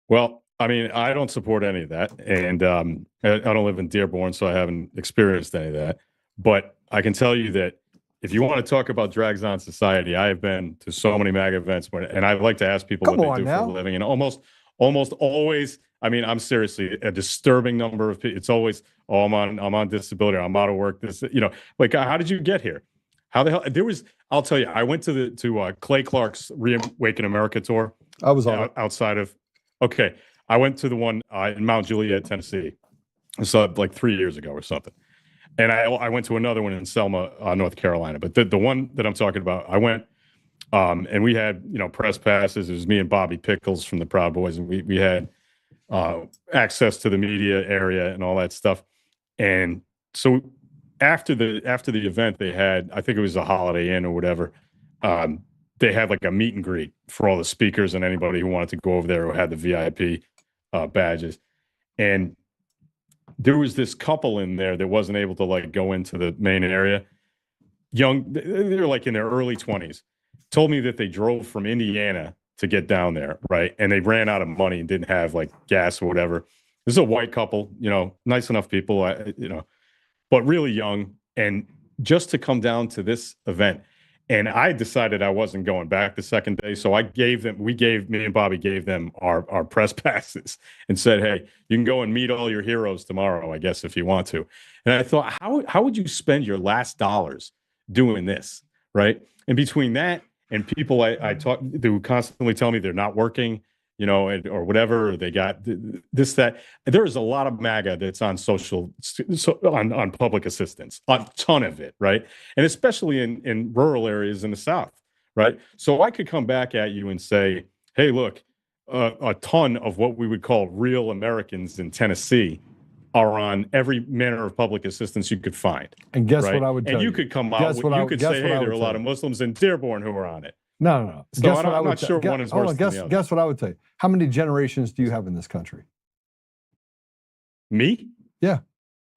Well, I mean, I don't support any of that, and I don't live in Dearborn, so I haven't experienced any of that. But I can tell you that if you want to talk about drags on society, I have been to so many MAGA events, and I like to ask people what they do for a living, and almost always, I mean, I'm seriously a disturbing number of people. It's always, I'm on disability, I'm out of work. Like, how did you get here? How the hell? I'll tell you, I went to Clay Clark's Reawaken America tour. I was on outside of. Okay, I went to the one in Mount Juliet, Tennessee. So like 3 years ago or something. And I went to another one in Selma, North Carolina. But the one that I'm talking about, I went, and we had, press passes. It was me and Bobby Pickles from the Proud Boys, and we had access to the media area and all that stuff. And so after the event, they had, I think it was a Holiday Inn or whatever, they had like a meet and greet for all the speakers and anybody who wanted to go over there who had the VIP badges. And there was this couple in there that wasn't able to like go into the main area. They're like in their early 20s. Told me that they drove from Indiana to get down there, right? And they ran out of money and didn't have like gas or whatever. This is a white couple, nice enough people, but really young. And just to come down to this event, and I decided I wasn't going back the second day. So me and Bobby gave them our press passes and said, hey, you can go and meet all your heroes tomorrow, I guess, if you want to. And I thought, how would you spend your last dollars doing this, right? And between that and people I talk who constantly tell me they're not working, or whatever, or they got this, that. There is a lot of MAGA that's on on public assistance, a ton of it, right? And especially in rural areas in the South, right? So I could come back at you and say, hey, look, a ton of what we would call real Americans in Tennessee are on every manner of public assistance you could find. And guess right? what I would tell and you you? could come Guess out, what I- you could guess say, what hey, I there are would a tell lot you. of Muslims in Dearborn who are on it. No. So Guess I'm what I would not sure one is worse than the other. Guess what I would tell you. How many generations do you have in this country? Me? Yeah.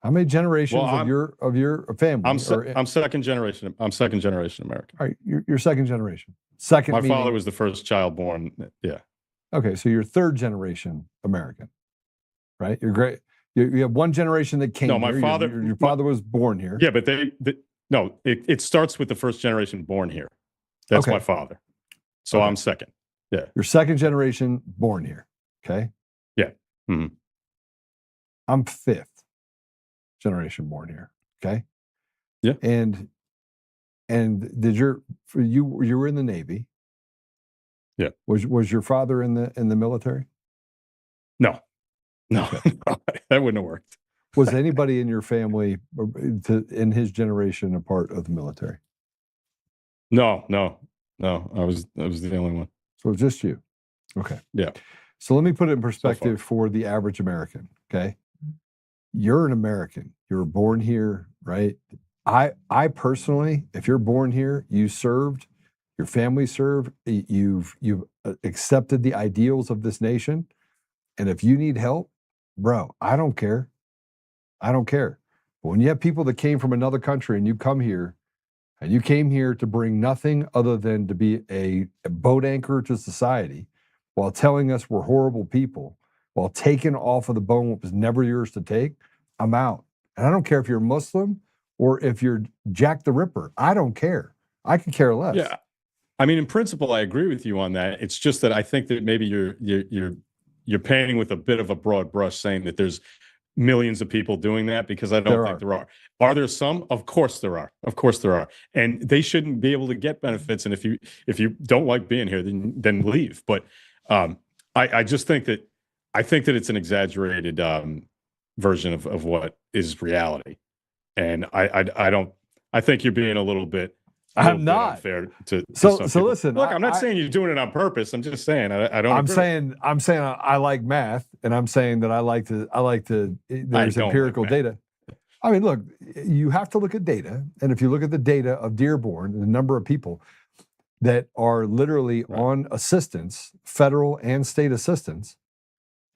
How many generations Well, of your family? I'm second generation. I'm second generation American. All right, you're second generation. Second. My meaning, father was the first child born. Yeah. Okay, so you're third generation American, right? You're great. You have one generation that came. No, my here. father. Your father was born here. Yeah, but no. It starts with the first generation born here. That's Okay. my father. So Okay. I'm second. Yeah. You're second generation born here. Okay. Yeah. Mm-hmm. I'm fifth generation born here. Okay. Yeah. And you were in the Navy? Yeah. Was your father in the military? No, that wouldn't have worked. Was anybody in your family in his generation a part of the military? No. I was the only one. So it's just you. Okay. Yeah. So let me put it in perspective for the average American. Okay. You're an American. You were born here, right? I personally, if you're born here, you served, your family served, you've accepted the ideals of this nation. And if you need help, bro, I don't care. But when you have people that came from another country and you come here and you came here to bring nothing other than to be a boat anchor to society while telling us we're horrible people, while taking off of the bone what was never yours to take, I'm out. And I don't care if you're Muslim or if you're Jack the Ripper. I don't care. I could care less. Yeah. I mean, in principle, I agree with you on that. It's just that I think that maybe you're painting with a bit of a broad brush, saying that there's millions of people doing that, because I don't think there are. Are there some? Of course there are. And they shouldn't be able to get benefits. And if you don't like being here, then leave. But I just think that it's an exaggerated version of what is reality. And I think you're being a little bit. I'm not unfair to so some people. Listen. Look, I'm not saying you're doing it on purpose. I'm just saying I don't. I'm agree. saying I like math, and I'm saying that I like to. There's empirical data. I mean, look, you have to look at data, and if you look at the data of Dearborn, the number of people that are literally on assistance, federal and state assistance,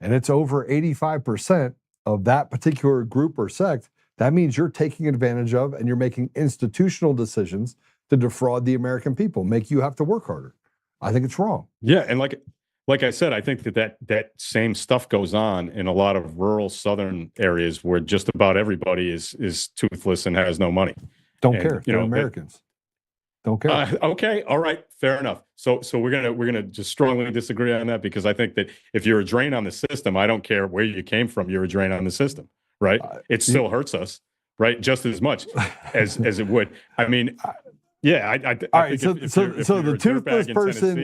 and it's over 85% of that particular group or sect. That means you're taking advantage of, and you're making institutional decisions to defraud the American people, make you have to work harder. I think it's wrong. Yeah, and like I said, I think that same stuff goes on in a lot of rural southern areas where just about everybody is toothless and has no money. Don't care. They're Americans. Don't care. Okay, all right, fair enough. So we're gonna just strongly disagree on that, because I think that if you're a drain on the system, I don't care where you came from, you're a drain on the system, right? It still hurts us, right, just as much as it would. I mean. Yeah, all right. So the toothless person,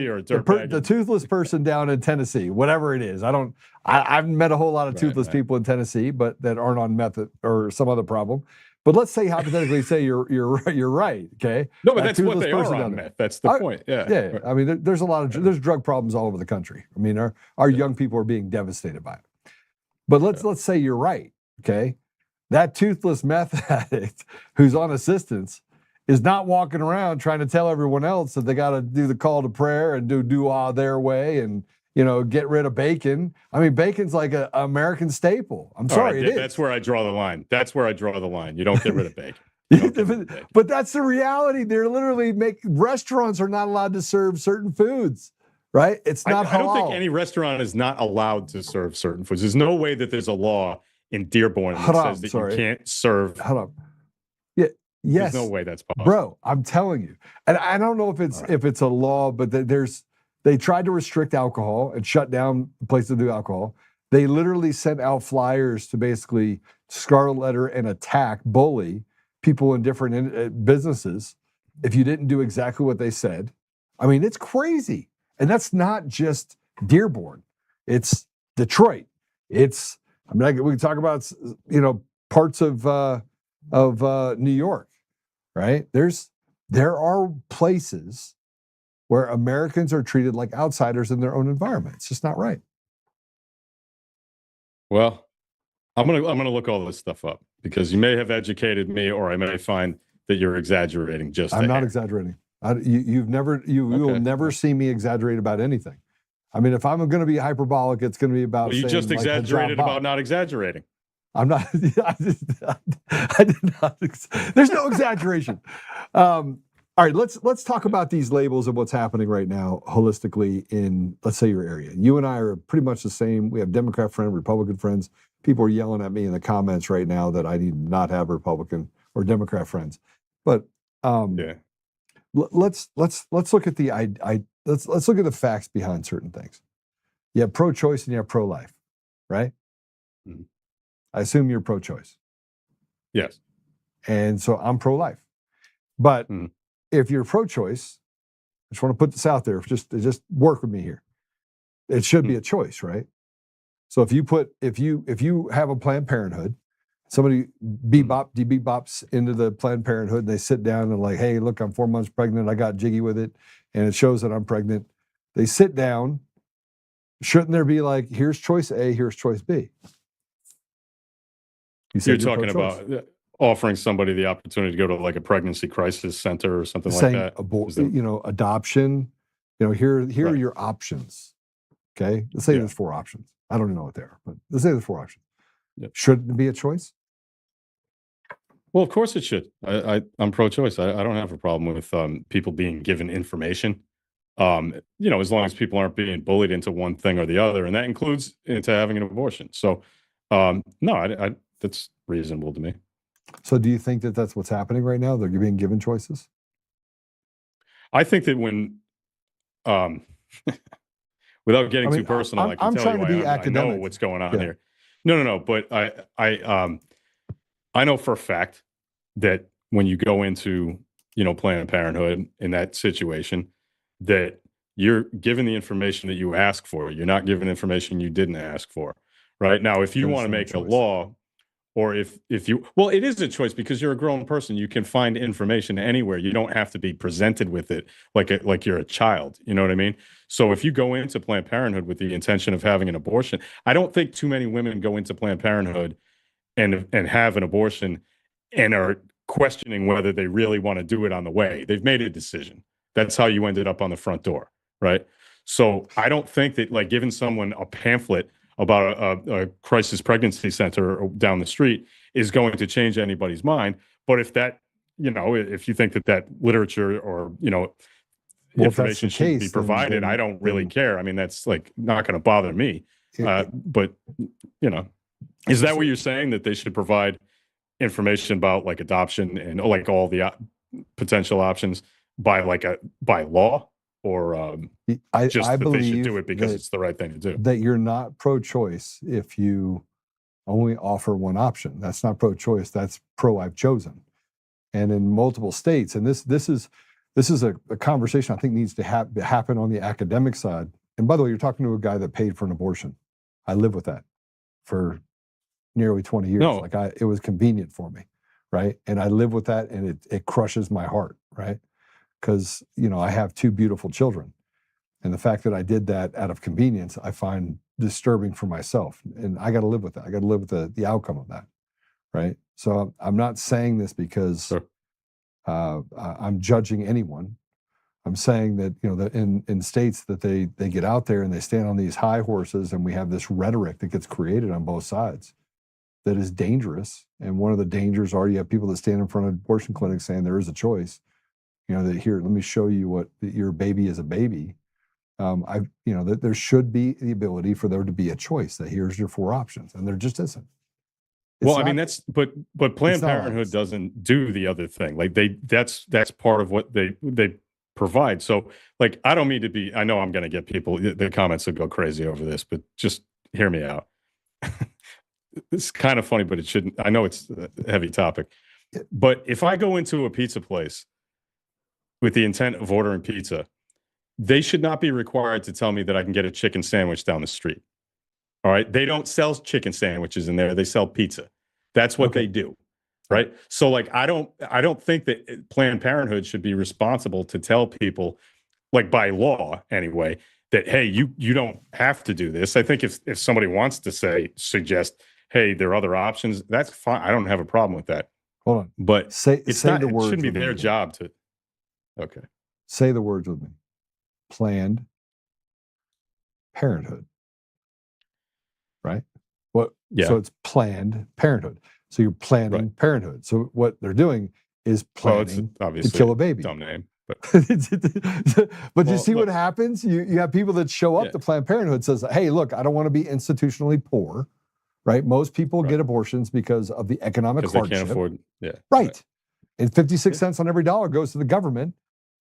the toothless person down in Tennessee, whatever it is, I've met a whole lot of toothless people in Tennessee, but that aren't on meth or some other problem. But let's say hypothetically, say you're right. Okay. No, but that's what they are on meth. That's the point. Yeah. Yeah. I mean, there's a lot of there's drug problems all over the country. I mean, our young people are being devastated by it. But let's say you're right. Okay. That toothless meth addict who's on assistance is not walking around trying to tell everyone else that they got to do the call to prayer and do all their way and, get rid of bacon. I mean, bacon's like an American staple. I'm sorry, it is. That's where I draw the line. You don't get rid of bacon. But that's the reality. They're literally restaurants are not allowed to serve certain foods, right? It's not halal. I don't think any restaurant is not allowed to serve certain foods. There's no way that the's a law in Dearborn that says that you can't serve. Hold on. Yeah. Yes. There's no way that's possible. Bro, I'm telling you. And I don't know if it's a law, but they tried to restrict alcohol and shut down places to do alcohol. They literally sent out flyers to basically scarlet letter and attack, bully people in different businesses if you didn't do exactly what they said. I mean, it's crazy. And that's not just Dearborn. It's Detroit. We can talk about, parts of New York. Right? There are places where Americans are treated like outsiders in their own environment. It's just not right. Well, I'm gonna look all this stuff up because you may have educated me, or I may find that you're exaggerating. I'm not exaggerating. You will never see me exaggerate about anything. I mean, if I'm going to be hyperbolic, it's going to be about. Well, you just exaggerated about not exaggerating. I'm not. I did not. There's no exaggeration. All right, let's talk about these labels and what's happening right now holistically in, let's say, your area. You and I are pretty much the same. We have Democrat friends, Republican friends. People are yelling at me in the comments right now that I need to not have Republican or Democrat friends. But let's look at let's look at the facts behind certain things. You have pro-choice and you have pro-life, right? Mm-hmm. I assume you're pro-choice. Yes. And so I'm pro-life. But if you're pro-choice, I just want to put this out there. Just work with me here. It should be a choice, right? So if you have a Planned Parenthood, somebody bebops into the Planned Parenthood, and they sit down and like, hey, look, I'm 4 months pregnant. I got jiggy with it, and it shows that I'm pregnant. They sit down. Shouldn't there be like, here's choice A, here's choice B? You're talking about offering somebody the opportunity to go to like a pregnancy crisis center or something like that. Adoption. Here are your options. Okay, let's say there's 4 options. I don't even know what they are, but let's say there's 4 options. Yep. Shouldn't it be a choice? Well, of course it should. I'm pro-choice. I don't have a problem with people being given information. As long as people aren't being bullied into one thing or the other, and that includes into having an abortion. So, no, that's reasonable to me. So, do you think that that's what's happening right now? They're being given choices. I think that when, without getting too personal, I can tell you I know what's going on here. No. But I know for a fact that when you go into, Planned Parenthood in that situation, that you're given the information that you ask for. You're not given information you didn't ask for. Right now, if you want to make a law, or if you, well, it is a choice because you're a grown person. You can find information anywhere. You don't have to be presented with it like you're a child. You know what I mean? So if you go into Planned Parenthood with the intention of having an abortion, I don't think too many women go into Planned Parenthood and have an abortion and are questioning whether they really want to do it on the way. They've made a decision. That's how you ended up on the front door, right? So I don't think that like giving someone a pamphlet about a crisis pregnancy center down the street is going to change anybody's mind. But if that, if you think that literature or, information should be provided, I don't really care. I mean, that's like not going to bother me. But, is that what you're saying, that they should provide information about like adoption and like all the potential options by law? Or I believe they should do it because it's the right thing to do. That you're not pro-choice if you only offer one option. That's not pro-choice. That's pro-I've chosen. And in multiple states, and this is a conversation I think needs to happen on the academic side. And by the way, you're talking to a guy that paid for an abortion. I live with that for nearly 20 years. No. It was convenient for me, right? And I live with that, and it crushes my heart, right? Because, I have 2 beautiful children. And the fact that I did that out of convenience, I find disturbing for myself. And I got to live with that. I got to live with the outcome of that, right? So I'm not saying this because I'm judging anyone. I'm saying that, that in states that they get out there and they stand on these high horses, and we have this rhetoric that gets created on both sides that is dangerous. And one of the dangers are you have people that stand in front of abortion clinics saying there is a choice. That here, let me show you that your baby is a baby. That there should be the ability for there to be a choice, that here's your 4 options, and there just isn't. But Planned Parenthood doesn't do the other thing. Like that's part of what they provide. So like, I don't mean to be, I know I'm going to get people, the comments will go crazy over this, but just hear me out. It's kind of funny, but it shouldn't. I know it's a heavy topic, but if I go into a pizza place with the intent of ordering pizza, they should not be required to tell me that I can get a chicken sandwich down the street. All right. They don't sell chicken sandwiches in there. They sell pizza. That's what they do. Right. So like, I don't think that Planned Parenthood should be responsible to tell people, like by law anyway, that, hey, you don't have to do this. I think if somebody wants to suggest, hey, there are other options. That's fine. I don't have a problem with that. Hold on. But Say it's say not. the It words shouldn't be with me their again. job to. Okay. Say the words with me. Planned Parenthood. Right? What? Yeah. So it's Planned Parenthood. So you're planning parenthood. So what they're doing is planning to kill a baby. Dumb name, but but you see what happens? You have people that show up to Planned Parenthood says, hey, look, I don't want to be institutionally poor, right? Most people get abortions because of the economic hardship. They can't afford, Right. And 56 cents on every dollar goes to the government.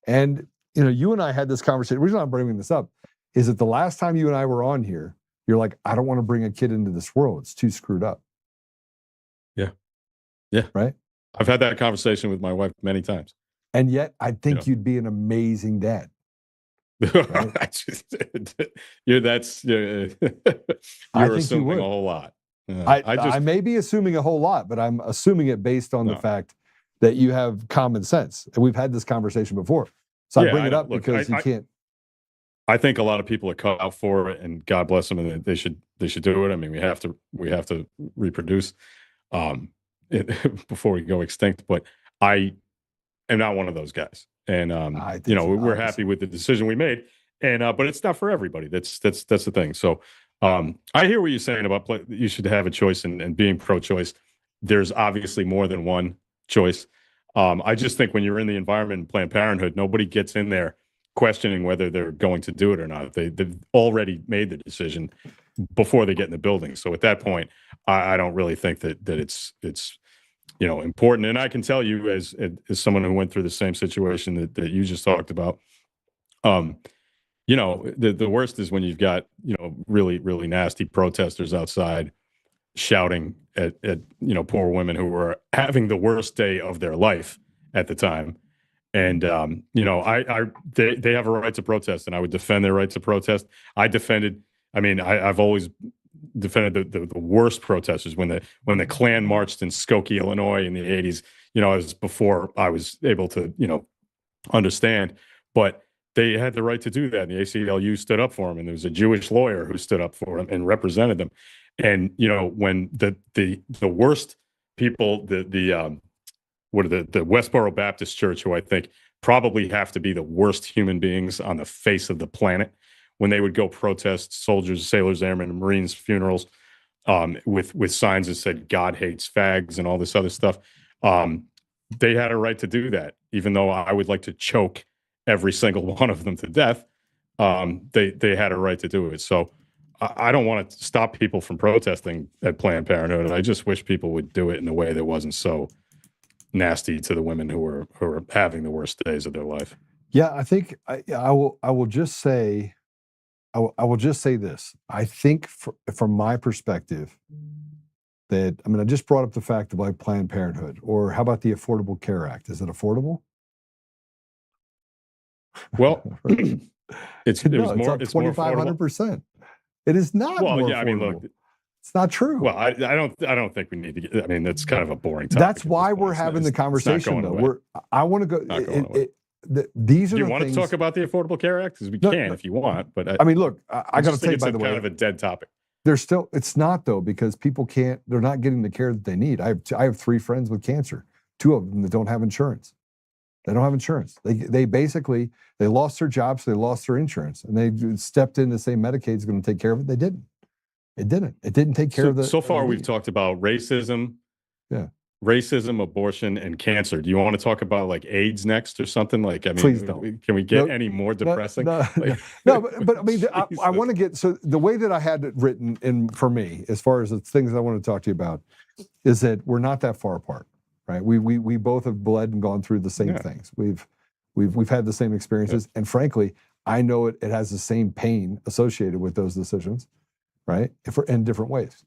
And, you and I had this conversation. The reason I'm bringing this up is that the last time you and I were on here, you're like, I don't want to bring a kid into this world. It's too screwed up. Yeah. Yeah. Right? I've had that conversation with my wife many times. And yet I think you'd be an amazing dad. Right? You're assuming a whole lot. I may be assuming a whole lot, but I'm assuming it based on the fact that you have common sense. And we've had this conversation before. So I bring it up because you can't. I think a lot of people are cut out for it, and God bless them, and they should do it. I mean, we have to reproduce before we go extinct. But I am not one of those guys, and we're happy with the decision we made. And but it's not for everybody. That's the thing. So I hear what you're saying about you should have a choice and being pro-choice. There's obviously more than one choice. I just think when you're in the environment in Planned Parenthood, nobody gets in there questioning whether they're going to do it or not. They've already made the decision before they get in the building. So at that point, I don't really think that it's important. And I can tell you as someone who went through the same situation that you just talked about, the worst is when you've got, really, really nasty protesters outside shouting at poor women who were having the worst day of their life at the time. And, they have a right to protest, and I would defend their right to protest. I've always defended the worst protesters when the Klan marched in Skokie, Illinois in the 80s, it was before I was able to, understand, but they had the right to do that. And the ACLU stood up for them, and there was a Jewish lawyer who stood up for them and represented them. And, when the worst people, the Westboro Baptist Church, who I think probably have to be the worst human beings on the face of the planet, when they would go protest soldiers, sailors, airmen, and Marines funerals with signs that said "God hates fags" and all this other stuff, they had a right to do that. Even though I would like to choke every single one of them to death, they had a right to do it. So I don't want to stop people from protesting at Planned Parenthood. I just wish people would do it in a way that wasn't so nasty to the women who are having the worst days of their life. Yeah, I think I will just say this. I think from my perspective that, I just brought up the fact of like Planned Parenthood, or how about the Affordable Care Act? Is it affordable? Well, it's 2,500%. It is not. Well, more yeah, affordable. Look, it's not true. Well, I don't think we need to get. That's kind of a boring topic. That's why we're having the conversation, though. I want to go. These are. Do you the want things, to talk about the Affordable Care Act? Because we can if you want. But look, I got to tell you, by the way, kind of a dead topic. It's not though, because people can't. They're not getting the care that they need. I have 3 friends with cancer. 2 of them that don't have insurance. They don't have insurance. They basically lost their jobs. So they lost their insurance, and they stepped in to say Medicaid's going to take care of it. They didn't. It didn't. It didn't take care of the. So far, we've talked about racism, abortion, and cancer. Do you want to talk about like AIDS next or something? Please don't. Can we get any more depressing? No, but I want to get. So the way that I had it written in for me, as far as the things I want to talk to you about, is that we're not that far apart, right? We both have bled and gone through the same things. We've had the same experiences, and frankly, I know it has the same pain associated with those decisions. Right, in different ways,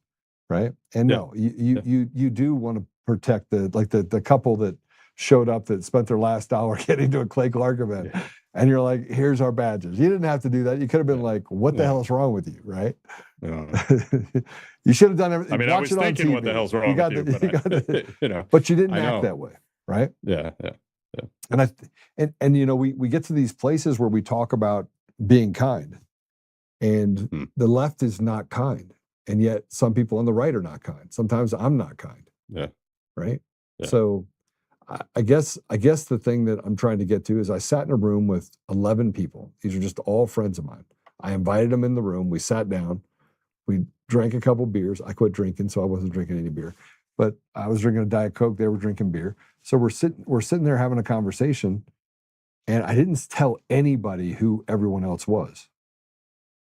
right? And you do want to protect the couple that showed up that spent their last dollar getting to a Clay Clark event, and you're like, here's our badges. You didn't have to do that. You could have been like, what the hell is wrong with you, right? You should have done everything. I was thinking, what the hell's wrong with you? But you didn't act that way, right? Yeah. And we get to these places where we talk about being kind. And the left is not kind. And yet some people on the right are not kind. Sometimes I'm not kind. Yeah. Right. Yeah. So I guess the thing that I'm trying to get to is I sat in a room with 11 people. These are just all friends of mine. I invited them in the room. We sat down. We drank a couple beers. I quit drinking, so I wasn't drinking any beer. But I was drinking a Diet Coke. They were drinking beer. So we're sitting there having a conversation, and I didn't tell anybody who everyone else was.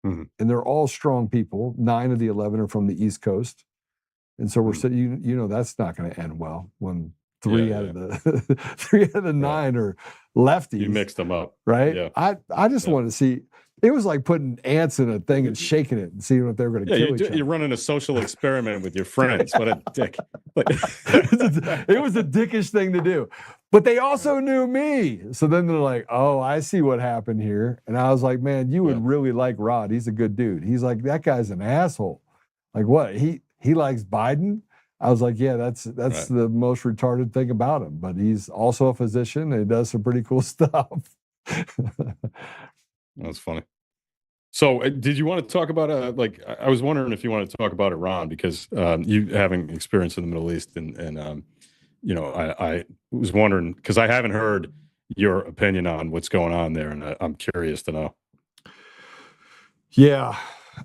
Mm-hmm. And they're all strong people. 9 of the 11 are from the East Coast. And so we're sitting, you know, that's not going to end well when three out of the 9 are lefties. You mixed them up. Right? Yeah. I just wanted to see. It was like putting ants in a thing and shaking it and seeing what they were going to kill each other. You're running a social experiment with your friends. What a dick. It was a dickish thing to do. But they also knew me. So then they're like, oh, I see what happened here. And I was like, man, you would really like Rod. He's a good dude. He's like, that guy's an asshole. Like what? He likes Biden? I was like, yeah, that's the most retarded thing about him. But he's also a physician and he does some pretty cool stuff. That's funny. So did you want to talk about, I was wondering if you wanted to talk about Iran, because you having experience in the Middle East and you know, I was wondering, because I haven't heard your opinion on what's going on there, and I'm curious to know. Yeah.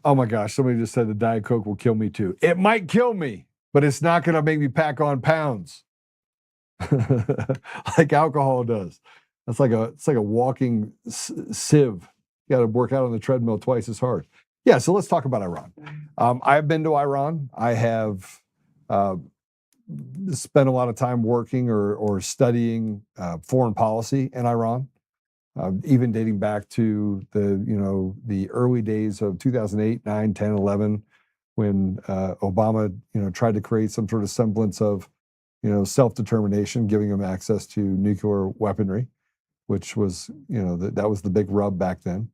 Oh my gosh. Somebody just said the Diet Coke will kill me too. It might kill me, but it's not going to make me pack on pounds like alcohol does. It's like a walking sieve. You got to work out on the treadmill twice as hard. Yeah. So let's talk about Iran. I've been to Iran. I have spent a lot of time working or studying foreign policy in Iran. Even dating back to the early days of 2008, 9, 10, 11, when Obama, tried to create some sort of semblance of, self-determination, giving them access to nuclear weaponry, which was, that was the big rub back then.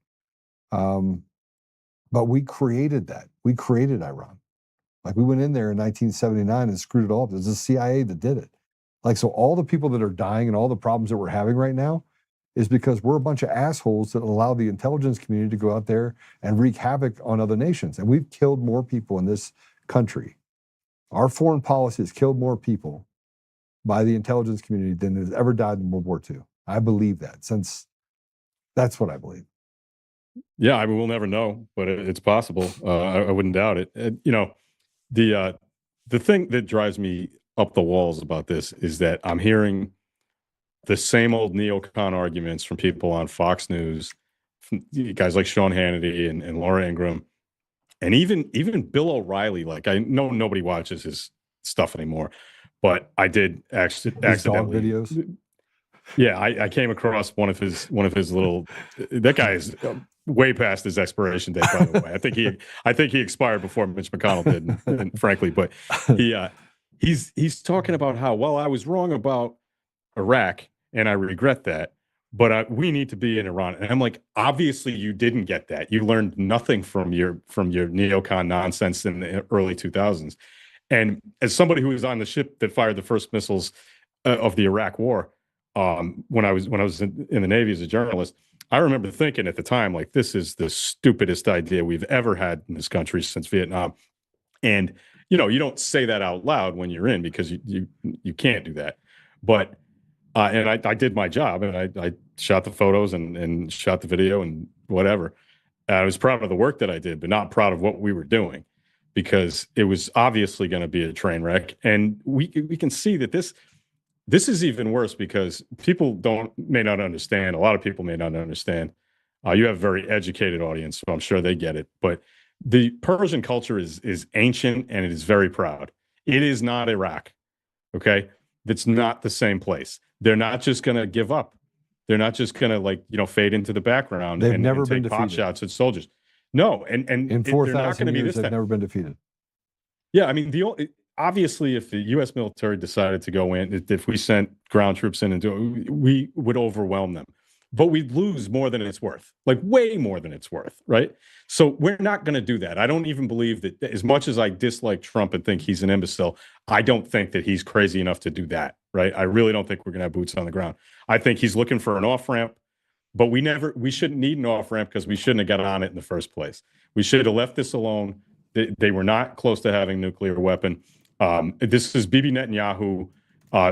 But we created that. We created Iran. Like we went in there in 1979 and screwed it all up. It was the CIA that did it. Like, so all the people that are dying and all the problems that we're having right now is because we're a bunch of assholes that allow the intelligence community to go out there and wreak havoc on other nations. And we've killed more people in this country. Our foreign policy has killed more people by the intelligence community than has ever died in World War II. I believe that, since that's what I believe. Yeah, I mean, we'll never know, but it's possible. I wouldn't doubt it. The thing that drives me up the walls about this is that I'm hearing the same old neocon arguments from people on Fox News, from guys like Sean Hannity and Laura Ingraham, and even Bill O'Reilly. Like, I know nobody watches his stuff anymore, but I did accidentally. Videos. Yeah, I came across one of his little. That guy is way past his expiration date, by the way. I think he expired before Mitch McConnell did, and frankly, but he's talking about how, well, I was wrong about Iraq and I regret that, but we need to be in Iran. And I'm like, obviously you didn't get that. You learned nothing from your neocon nonsense in the early 2000s. And as somebody who was on the ship that fired the first missiles of the Iraq War, when I was in the Navy as a journalist, I remember thinking at the time, like, this is the stupidest idea we've ever had in this country since Vietnam. And, you don't say that out loud when you're in, because you can't do that. But, and I did my job, and I shot the photos and shot the video and whatever. I was proud of the work that I did, but not proud of what we were doing, because it was obviously going to be a train wreck. And we can see that this is even worse, because people may not understand. A lot of people may not understand. You have a very educated audience, so I'm sure they get it. But the Persian culture is ancient, and it is very proud. It is not Iraq, okay? It's not the same place. They're not just going to give up. They're not just going to fade into the background and take pot shots at soldiers. No, and in 4,000 years, they've never been defeated. Yeah, I mean, obviously, if the U.S. military decided to go in, if we sent ground troops in and do it, we would overwhelm them. But we'd lose more than it's worth, like way more than it's worth, right? So we're not going to do that. I don't even believe that, as much as I dislike Trump and think he's an imbecile, I don't think that he's crazy enough to do that, right? I really don't think we're going to have boots on the ground. I think he's looking for an off-ramp, but we shouldn't need an off-ramp, because we shouldn't have got on it in the first place. We should have left this alone. They were not close to having a nuclear weapon. This is Bibi Netanyahu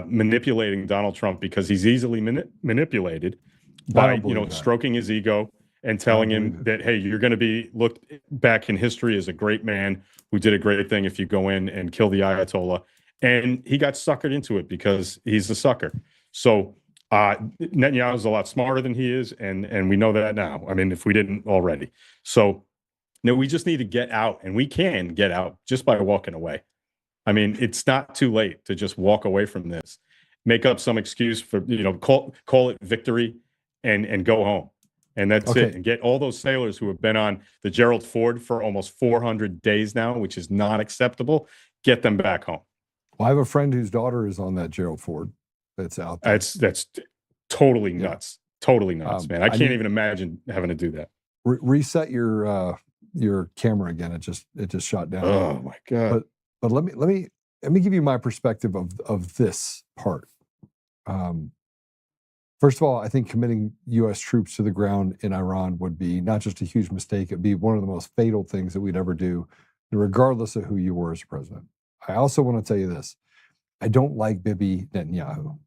manipulating Donald Trump because he's easily manipulated by, stroking his ego and telling him that, hey, you're going to be looked back in history as a great man who did a great thing if you go in and kill the Ayatollah. And he got suckered into it because he's a sucker. So Netanyahu is a lot smarter than he is, and we know that now. I mean, if we didn't already. So no, we just need to get out, and we can get out just by walking away. I mean, it's not too late to just walk away from this, make up some excuse for, call it victory and go home. And that's it. And get all those sailors who have been on the Gerald Ford for almost 400 days now, which is not acceptable, get them back home. Well, I have a friend whose daughter is on that Gerald Ford that's out there. That's totally nuts. Totally nuts, man. I can't even imagine having to do that. Reset your camera again. It just shot down. Oh my God. But let me give you my perspective of this part. First of all, I think committing U.S. troops to the ground in Iran would be not just a huge mistake, it'd be one of the most fatal things that we'd ever do, regardless of who you were as president. I also want to tell you this. I don't like Bibi Netanyahu.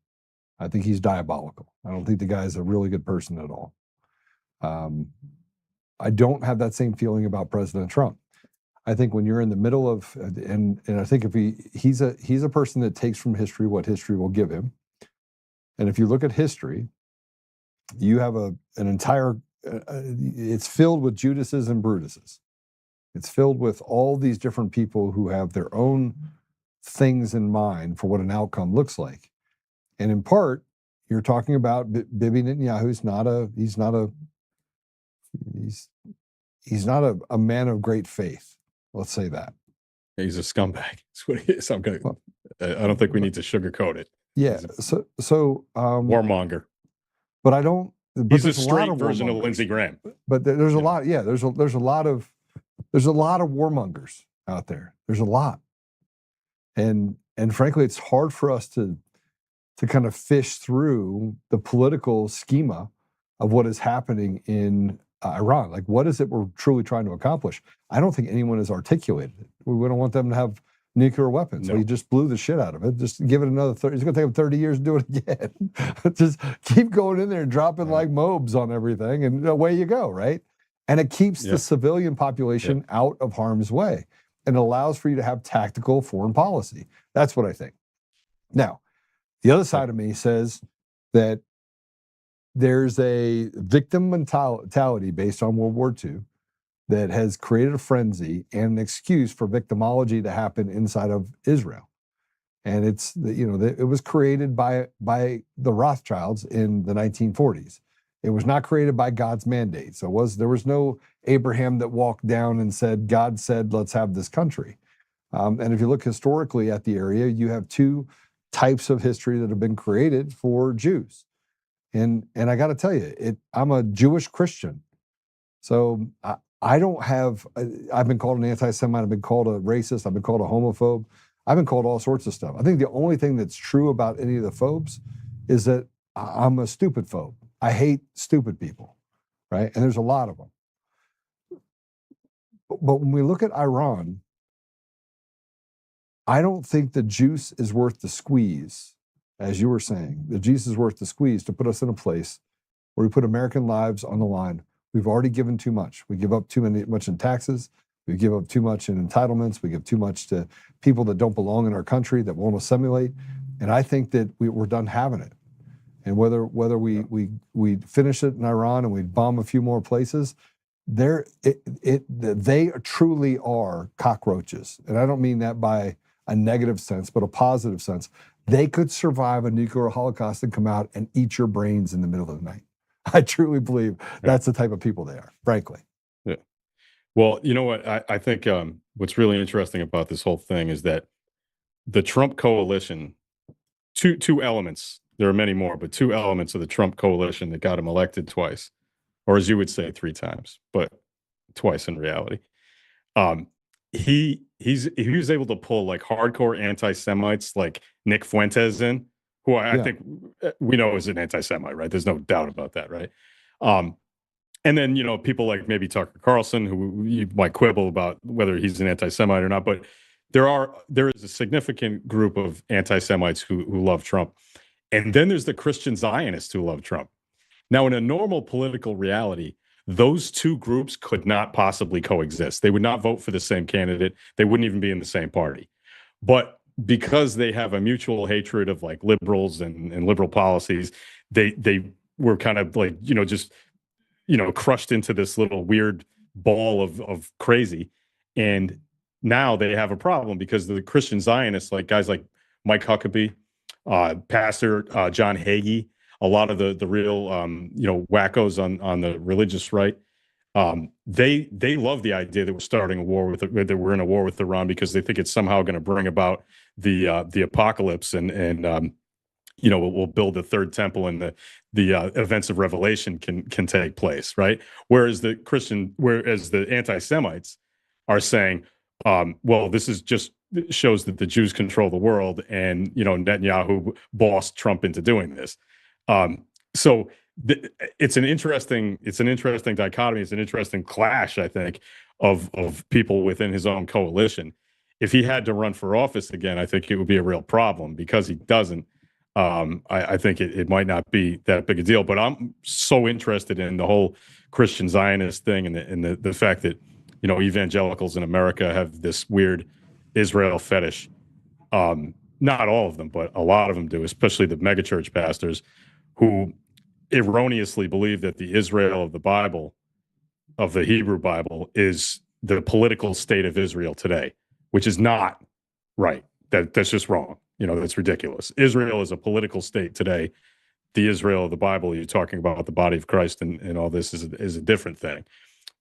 I think he's diabolical. I don't think the guy's a really good person at all. I don't have that same feeling about President Trump. I think when you're in the middle of, and I think if he's a person that takes from history what history will give him. And if you look at history, you have an entire, it's filled with Judases and Brutuses. It's filled with all these different people who have their own things in mind for what an outcome looks like. And in part, you're talking about Bibi Netanyahu. He's not a man of great faith. Let's say that. He's a scumbag. That's what he is. I don't think we need to sugarcoat it. Yeah. So warmonger. But I don't. But he's a straight version of Lindsey Graham. But there's a lot. Yeah. There's a lot of warmongers out there. There's a lot. And frankly, it's hard for us to kind of fish through the political schema of what is happening in Iran. Like, what is it we're truly trying to accomplish? I don't think anyone has articulated it. We don't want them to have nuclear weapons. No. We just blew the shit out of it. Just give it another 30. It's going to take them 30 years to do it again. Just keep going in there and dropping like mobs on everything, and away you go, right? And it keeps the civilian population out of harm's way, and allows for you to have tactical foreign policy. That's what I think. Now, the other side of me says that there's a victim mentality based on World War II that has created a frenzy and an excuse for victimology to happen inside of Israel. And it's, it was created by the Rothschilds in the 1940s. It was not created by God's mandate. So there was no Abraham that walked down and said, God said, let's have this country. And if you look historically at the area, you have two types of history that have been created for Jews. And I got to tell you, I'm a Jewish Christian. So I've been called an anti-Semite, I've been called a racist, I've been called a homophobe, I've been called all sorts of stuff. I think the only thing that's true about any of the phobes is that I'm a stupid phobe. I hate stupid people, right? And there's a lot of them. But when we look at Iran, I don't think the juice is worth the squeeze, as you were saying. The juice is worth the squeeze to put us in a place where we put American lives on the line. We've already given too much. We give up too much in taxes. We give up too much in entitlements. We give too much to people that don't belong in our country, that won't assimilate. And I think that we're done having it. And whether we finish it in Iran and we bomb a few more places, they truly are cockroaches. And I don't mean that by a negative sense, but a positive sense. They could survive a nuclear holocaust and come out and eat your brains in the middle of the night. I truly believe that's the type of people they are, frankly. Yeah. Well, you know what? I think what's really interesting about this whole thing is that the Trump coalition, two elements, there are many more, but two elements of the Trump coalition that got him elected twice, or as you would say, 3 times, but twice in reality. He was able to pull like hardcore anti-Semites like Nick Fuentes in, who I think we know is an anti-Semite, right? There's no doubt about that, right? And then, you know, people like maybe Tucker Carlson, who you might quibble about whether he's an anti-Semite or not, but there is a significant group of anti-Semites who love Trump. And then there's the Christian Zionists who love Trump. Now, in a normal political reality, those two groups could not possibly coexist. They would not vote for the same candidate. They wouldn't even be in the same party. But because they have a mutual hatred of like liberals and liberal policies, they were kind of like, you know, just, you know, crushed into this little weird ball of crazy. And now they have a problem because the Christian Zionists, like guys like Mike Huckabee, Pastor John Hagee, a lot of the real you know, wackos on the religious right, they love the idea that we're starting a war with that we're in a war with Iran because they think it's somehow going to bring about the apocalypse and you know, we'll build the third temple and the events of Revelation can take place, right? Whereas the anti-Semites are saying, well, this is just shows that the Jews control the world, and you know, Netanyahu bossed Trump into doing this. So it's an interesting dichotomy. It's an interesting clash, I think, of people within his own coalition. If he had to run for office again, I think it would be a real problem. Because he doesn't, I think it might not be that big a deal. But I'm so interested in the whole Christian Zionist thing and the fact that, you know, evangelicals in America have this weird Israel fetish. Not all of them, but a lot of them do, especially the megachurch pastors who erroneously believe that the Israel of the Bible, of the Hebrew Bible, is the political state of Israel today, which is not right. That's just wrong. You know, that's ridiculous. Israel is a political state today. The Israel of the Bible, you're talking about the body of Christ and all this is a different thing.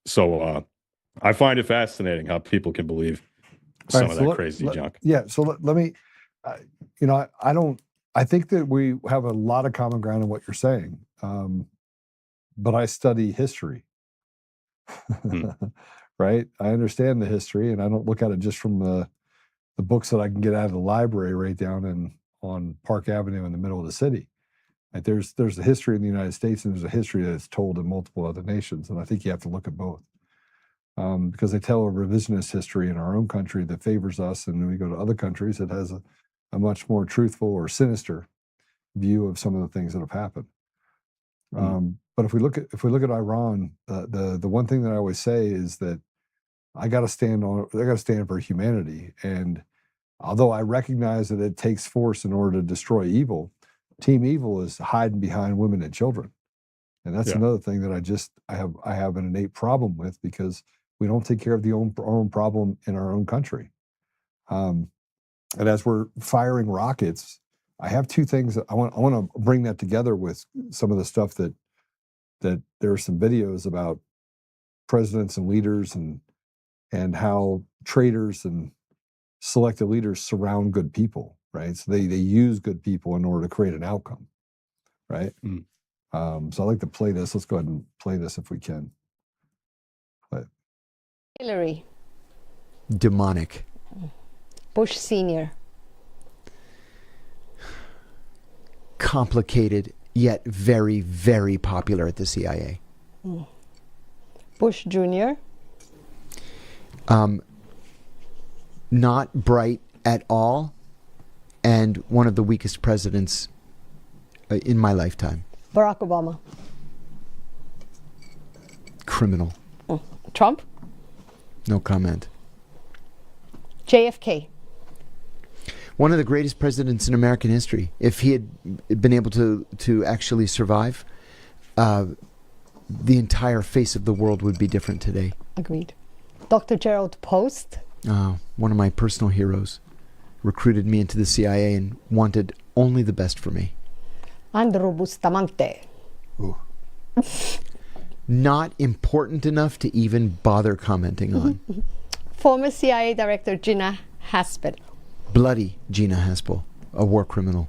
So I find it fascinating how people can believe some of that crazy junk. Yeah. So let me, you know, I think that we have a lot of common ground in what you're saying. But I study history, right? I understand the history, and I don't look at it just from the books that I can get out of the library right down on Park Avenue in the middle of the city. Like there's a history in the United States, and there's a history that's told in multiple other nations, and I think you have to look at both. Because they tell a revisionist history in our own country that favors us, and when we go to other countries, it has a much more truthful or sinister view of some of the things that have happened. But if we look at Iran, the one thing that I always say is that I got to stand for humanity. And although I recognize that it takes force in order to destroy evil, Team Evil is hiding behind women and children, and that's another thing that I have an innate problem with, because we don't take care of our own problem in our own country. And as we're firing rockets, I have two things that I want to bring that together with some of the stuff that there are some videos about presidents and leaders and how traitors and selected leaders surround good people, right? So they use good people in order to create an outcome, right? So I'd like to play this. Let's go ahead and play this if we can. Hillary. Demonic. Bush Sr. Complicated, yet very, very popular at the CIA. Bush Jr. Not bright at all, and one of the weakest presidents in my lifetime. Barack Obama. Criminal. Trump. No comment. JFK. One of the greatest presidents in American history. If he had been able to actually survive, the entire face of the world would be different today. Agreed. Dr. Gerald Post. One of my personal heroes. Recruited me into the CIA and wanted only the best for me. Andrew Bustamante. Ooh. Not important enough to even bother commenting on. Former CIA Director Gina Haspel. Bloody Gina Haspel, a war criminal.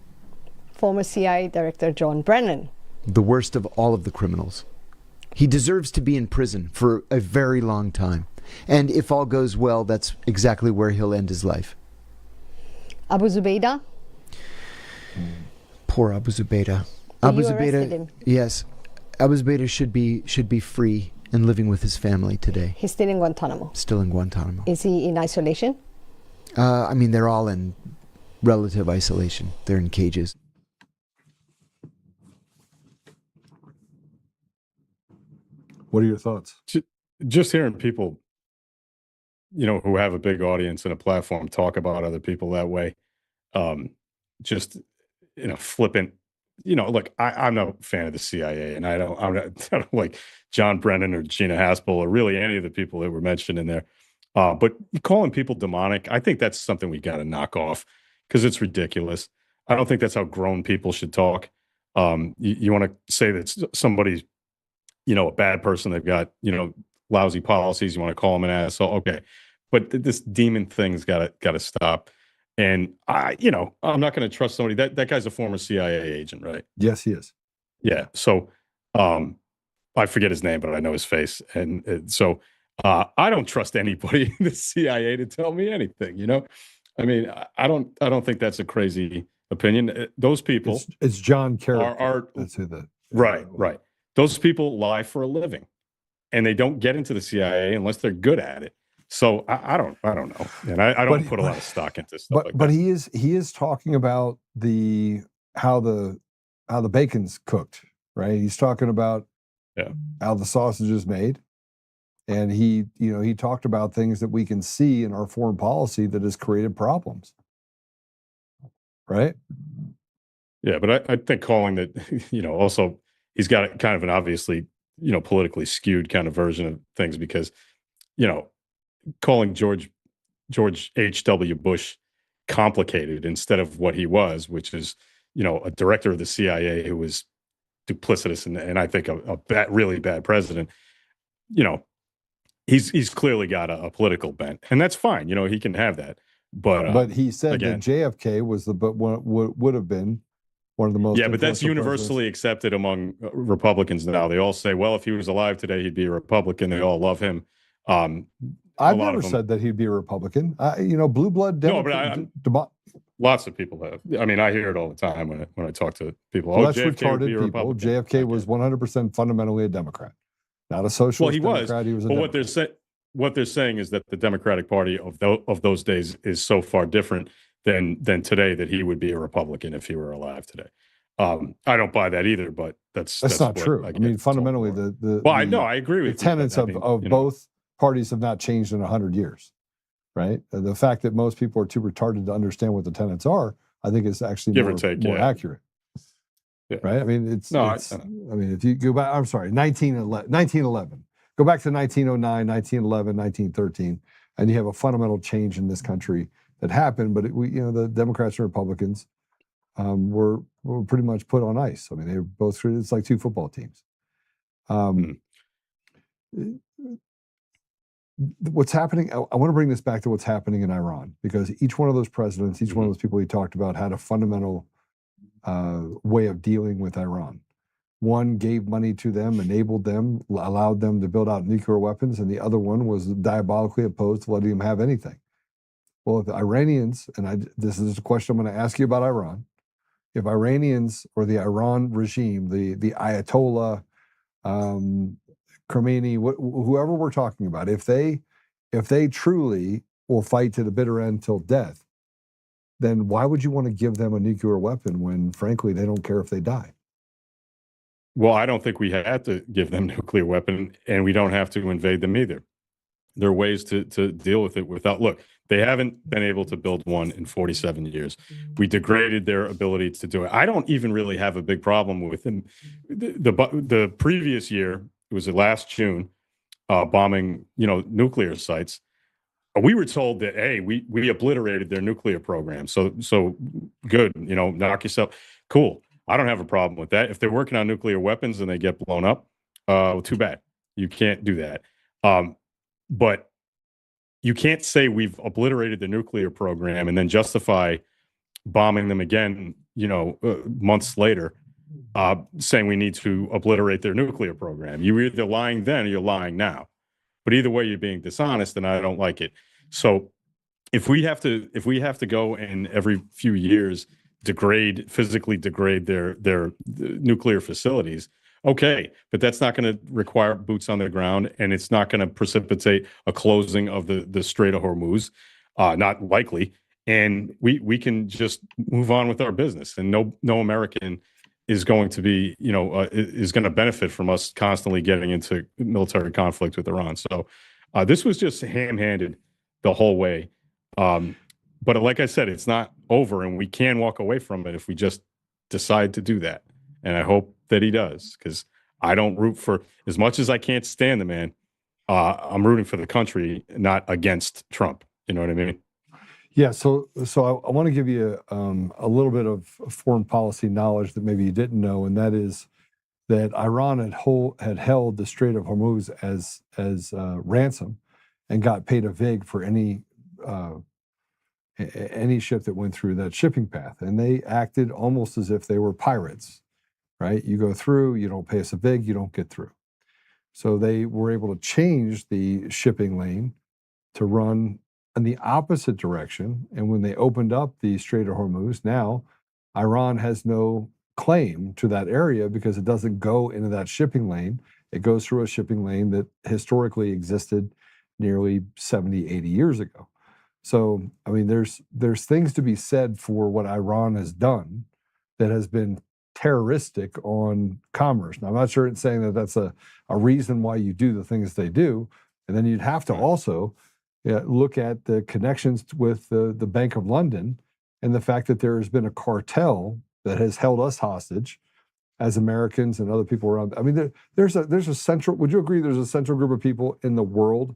Former CIA Director John Brennan. The worst of all of the criminals. He deserves to be in prison for a very long time. And if all goes well, that's exactly where he'll end his life. Abu Zubaydah. Poor Abu Zubaydah. You arrested him. Yes. Abbas Bader should be free and living with his family today. He's still in Guantanamo. Still in Guantanamo. Is he in isolation? I mean, they're all in relative isolation. They're in cages. What are your thoughts? Just hearing people, who have a big audience and a platform talk about other people that way, just, flippant. Look, I'm no fan of the CIA, and I'm not, I don't like John Brennan or Gina Haspel or really any of the people that were mentioned in there. But calling people demonic, I think that's something we got to knock off because it's ridiculous. I don't think that's how grown people should talk. You want to say that somebody's, a bad person, they've got, lousy policies, you want to call them an asshole. Okay. But this demon thing's got to stop. And I'm not going to trust somebody that guy's a former CIA agent, right? Yes, he is. Yeah. So, I forget his name, but I know his face. And so, I don't trust anybody in the CIA to tell me anything, I mean, I don't think that's a crazy opinion. Those people, it's John Kerry. That's who right. Those people lie for a living, and they don't get into the CIA unless they're good at it. So I don't know, and I don't put a lot of stock into stuff like that. But he is talking about how the bacon's cooked, right? He's talking about how the sausage is made, and he talked about things that we can see in our foreign policy that has created problems, right? Yeah, but I think calling that, also he's got kind of an obviously, politically skewed kind of version of things because, calling George H.W. Bush complicated instead of what he was, which is, a director of the CIA who was duplicitous and I think a really bad president, he's clearly got a political bent, and that's fine. He can have that. But he said that JFK was would have been one of the most. Yeah, but that's universally accepted among Republicans now. They all say, well, if he was alive today, he'd be a Republican. They all love him. I've never said that he'd be a Republican. Blue blood Democrat. Lots of people have. I mean, I hear it all the time when I talk to people. Well, that's retarded people. JFK was 100% fundamentally a Democrat, not a socialist. Well, he Democrat. He was a Democrat. What they're saying is that the Democratic Party of those days is so far different than today that he would be a Republican if he were alive today. I don't buy that either, but that's not true. I mean, fundamentally, I agree with the tenets of both parties have not changed in 100 years, right? The fact that most people are too retarded to understand what the tenets are, I think is actually more accurate. Yeah. Right? I mean, if you go back, 1911. Go back to 1909, 1911, 1913, and you have a fundamental change in this country that happened. But the Democrats and Republicans were pretty much put on ice. I mean, they were both. It's like two football teams. What's happening? I want to bring this back to what's happening in Iran, because each one of those presidents, each one of those people he talked about, had a fundamental way of dealing with Iran. One gave money to them, enabled them, allowed them to build out nuclear weapons, and the other one was diabolically opposed to letting them have anything. Well, if the Iranians, and this is a question I'm going to ask you about Iran, if Iranians or the Iran regime, the Ayatollah, Khomeini, whoever we're talking about, if they truly will fight to the bitter end till death, then why would you want to give them a nuclear weapon when, frankly, they don't care if they die? Well, I don't think we have to give them a nuclear weapon, and we don't have to invade them either. There are ways to deal with it without. Look, they haven't been able to build one in 47 years. We degraded their ability to do it. I don't even really have a big problem with them. The previous year, it was last June, bombing nuclear sites. We were told that, hey, we obliterated their nuclear program. So good, knock yourself. Cool. I don't have a problem with that. If they're working on nuclear weapons and they get blown up, too bad. You can't do that. But you can't say we've obliterated the nuclear program and then justify bombing them again, months later, saying we need to obliterate their nuclear program. You're either lying then or you're lying now. But either way, you're being dishonest, and I don't like it. So if we have to go and every few years physically degrade their nuclear facilities, Okay, but that's not going to require boots on the ground, and it's not going to precipitate a closing of the Strait of Hormuz. Not likely. And we can just move on with our business, and no American is going to be, is going to benefit from us constantly getting into military conflict with Iran. So this was just ham-handed the whole way. But like I said, it's not over, and we can walk away from it if we just decide to do that. And I hope that he does, because I don't root for, as much as I can't stand the man, I'm rooting for the country, not against Trump. You know what I mean? Yeah. So I want to give you a little bit of foreign policy knowledge that maybe you didn't know, and that is that Iran had held the Strait of Hormuz as ransom, and got paid a vig for any ship that went through that shipping path, and they acted almost as if they were pirates. Right? You go through, you don't pay us a vig, you don't get through. So they were able to change the shipping lane to run in the opposite direction. And when they opened up the Strait of Hormuz, now Iran has no claim to that area because it doesn't go into that shipping lane. It goes through a shipping lane that historically existed nearly 70, 80 years ago. So, I mean, there's things to be said for what Iran has done that has been terroristic on commerce. Now, I'm not sure it's saying that that's a reason why you do the things they do. And then you'd have to also look at the connections with the Bank of London and the fact that there has been a cartel that has held us hostage as Americans and other people around. I mean, there's a central, would you agree there's a central group of people in the world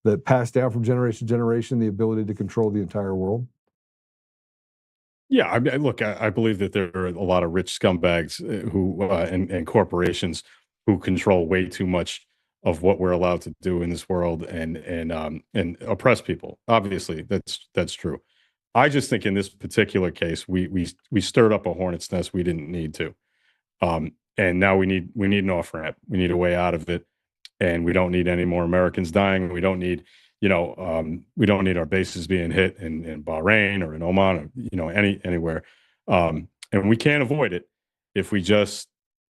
that pass down from generation to generation the ability to control the entire world? Yeah, I mean, look, I believe that there are a lot of rich scumbags who and corporations who control way too much of what we're allowed to do in this world and oppress people. Obviously, that's true. I just think in this particular case, we stirred up a hornet's nest we didn't need to, and now we need an off ramp. We need a way out of it, and we don't need any more Americans dying. We don't need we don't need our bases being hit in Bahrain or in Oman or anywhere, and we can't avoid it if we just,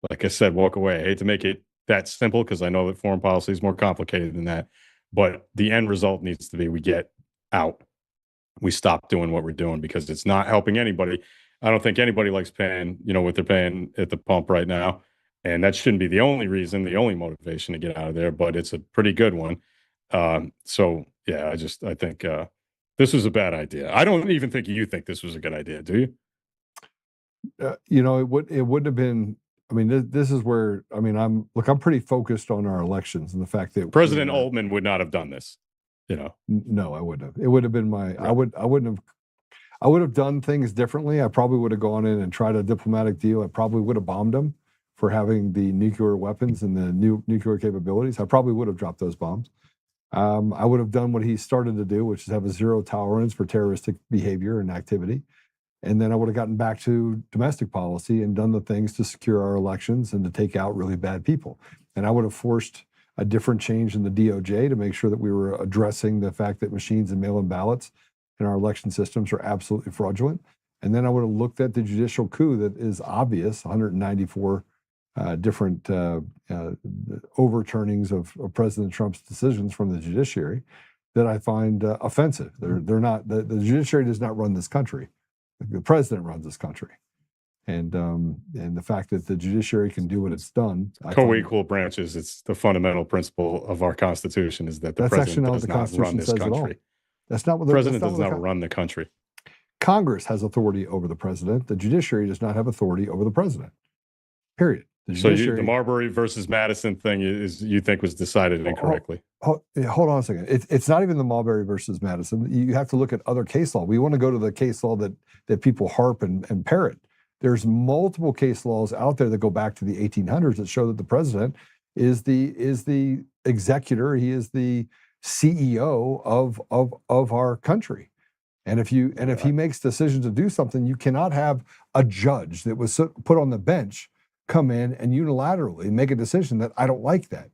like I said, walk away. I hate to make it that simple because I know that foreign policy is more complicated than that, but the end result needs to be we get out. We stop doing what we're doing because it's not helping anybody. I don't think anybody likes paying, what they're paying at the pump right now, and that shouldn't be the only reason, the only motivation to get out of there, but it's a pretty good one. So yeah, I think this was a bad idea. I don't even think you think this was a good idea, do you? It wouldn't have been. I mean, this is where, I mean, I'm pretty focused on our elections and the fact that President Oltmann would not have done this. No, I wouldn't have. It would have been I would have done things differently. I probably would have gone in and tried a diplomatic deal. I probably would have bombed him for having the nuclear weapons and the new nuclear capabilities. I probably would have dropped those bombs. I would have done what he started to do, which is have a zero tolerance for terroristic behavior and activity. And then I would have gotten back to domestic policy and done the things to secure our elections and to take out really bad people. And I would have forced a different change in the DOJ to make sure that we were addressing the fact that machines and mail-in ballots in our election systems are absolutely fraudulent. And then I would have looked at the judicial coup that is obvious, 194 different overturnings of President Trump's decisions from the judiciary that I find offensive. They're not, the judiciary does not run this country. The president runs this country. And the fact that the judiciary can do what it's done. Co-equal branches, it's the fundamental principle of our Constitution is that the president does not run this country. That's not what the president does not run the country. Congress has authority over the president. The judiciary does not have authority over the president. Period. So the Marbury versus Madison thing you think was decided incorrectly? Hold on a second. It's not even the Marbury versus Madison. You have to look at other case law. We want to go to the case law that people harp and parrot. There's multiple case laws out there that go back to the 1800s that show that the president is the executor. He is the CEO of our country. And if he makes decisions to do something, you cannot have a judge that was put on the bench come in and unilaterally make a decision that I don't like that,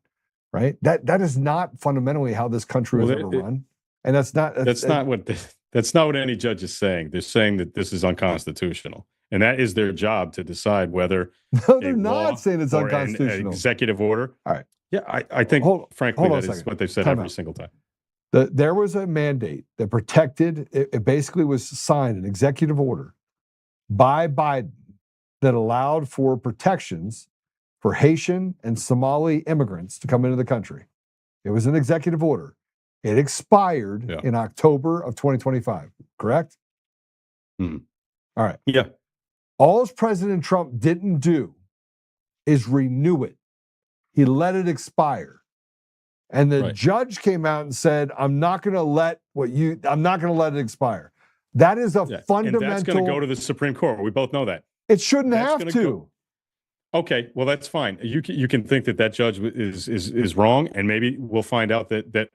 right? That is not fundamentally how this country was ever run, and that's not what any judge is saying. They're saying that this is unconstitutional, And that is their job to decide whether No, they're a law not saying it's or an unconstitutional. executive order. All right. Yeah, I think, frankly, hold on that a is second. what they've said Time every out. single time. There was a mandate that protected, it basically was signed, an executive order by Biden that allowed for protections for Haitian and Somali immigrants to come into the country. It was an executive order. It expired in October of 2025, correct? Hmm. All right. Yeah. All President Trump didn't do is renew it. He let it expire. And the judge came out and said, I'm not going to let it expire. That is a fundamental. And that's going to go to the Supreme Court. We both know that. It shouldn't have to. Okay, well, that's fine. You can think that judge is wrong, and maybe we'll find out that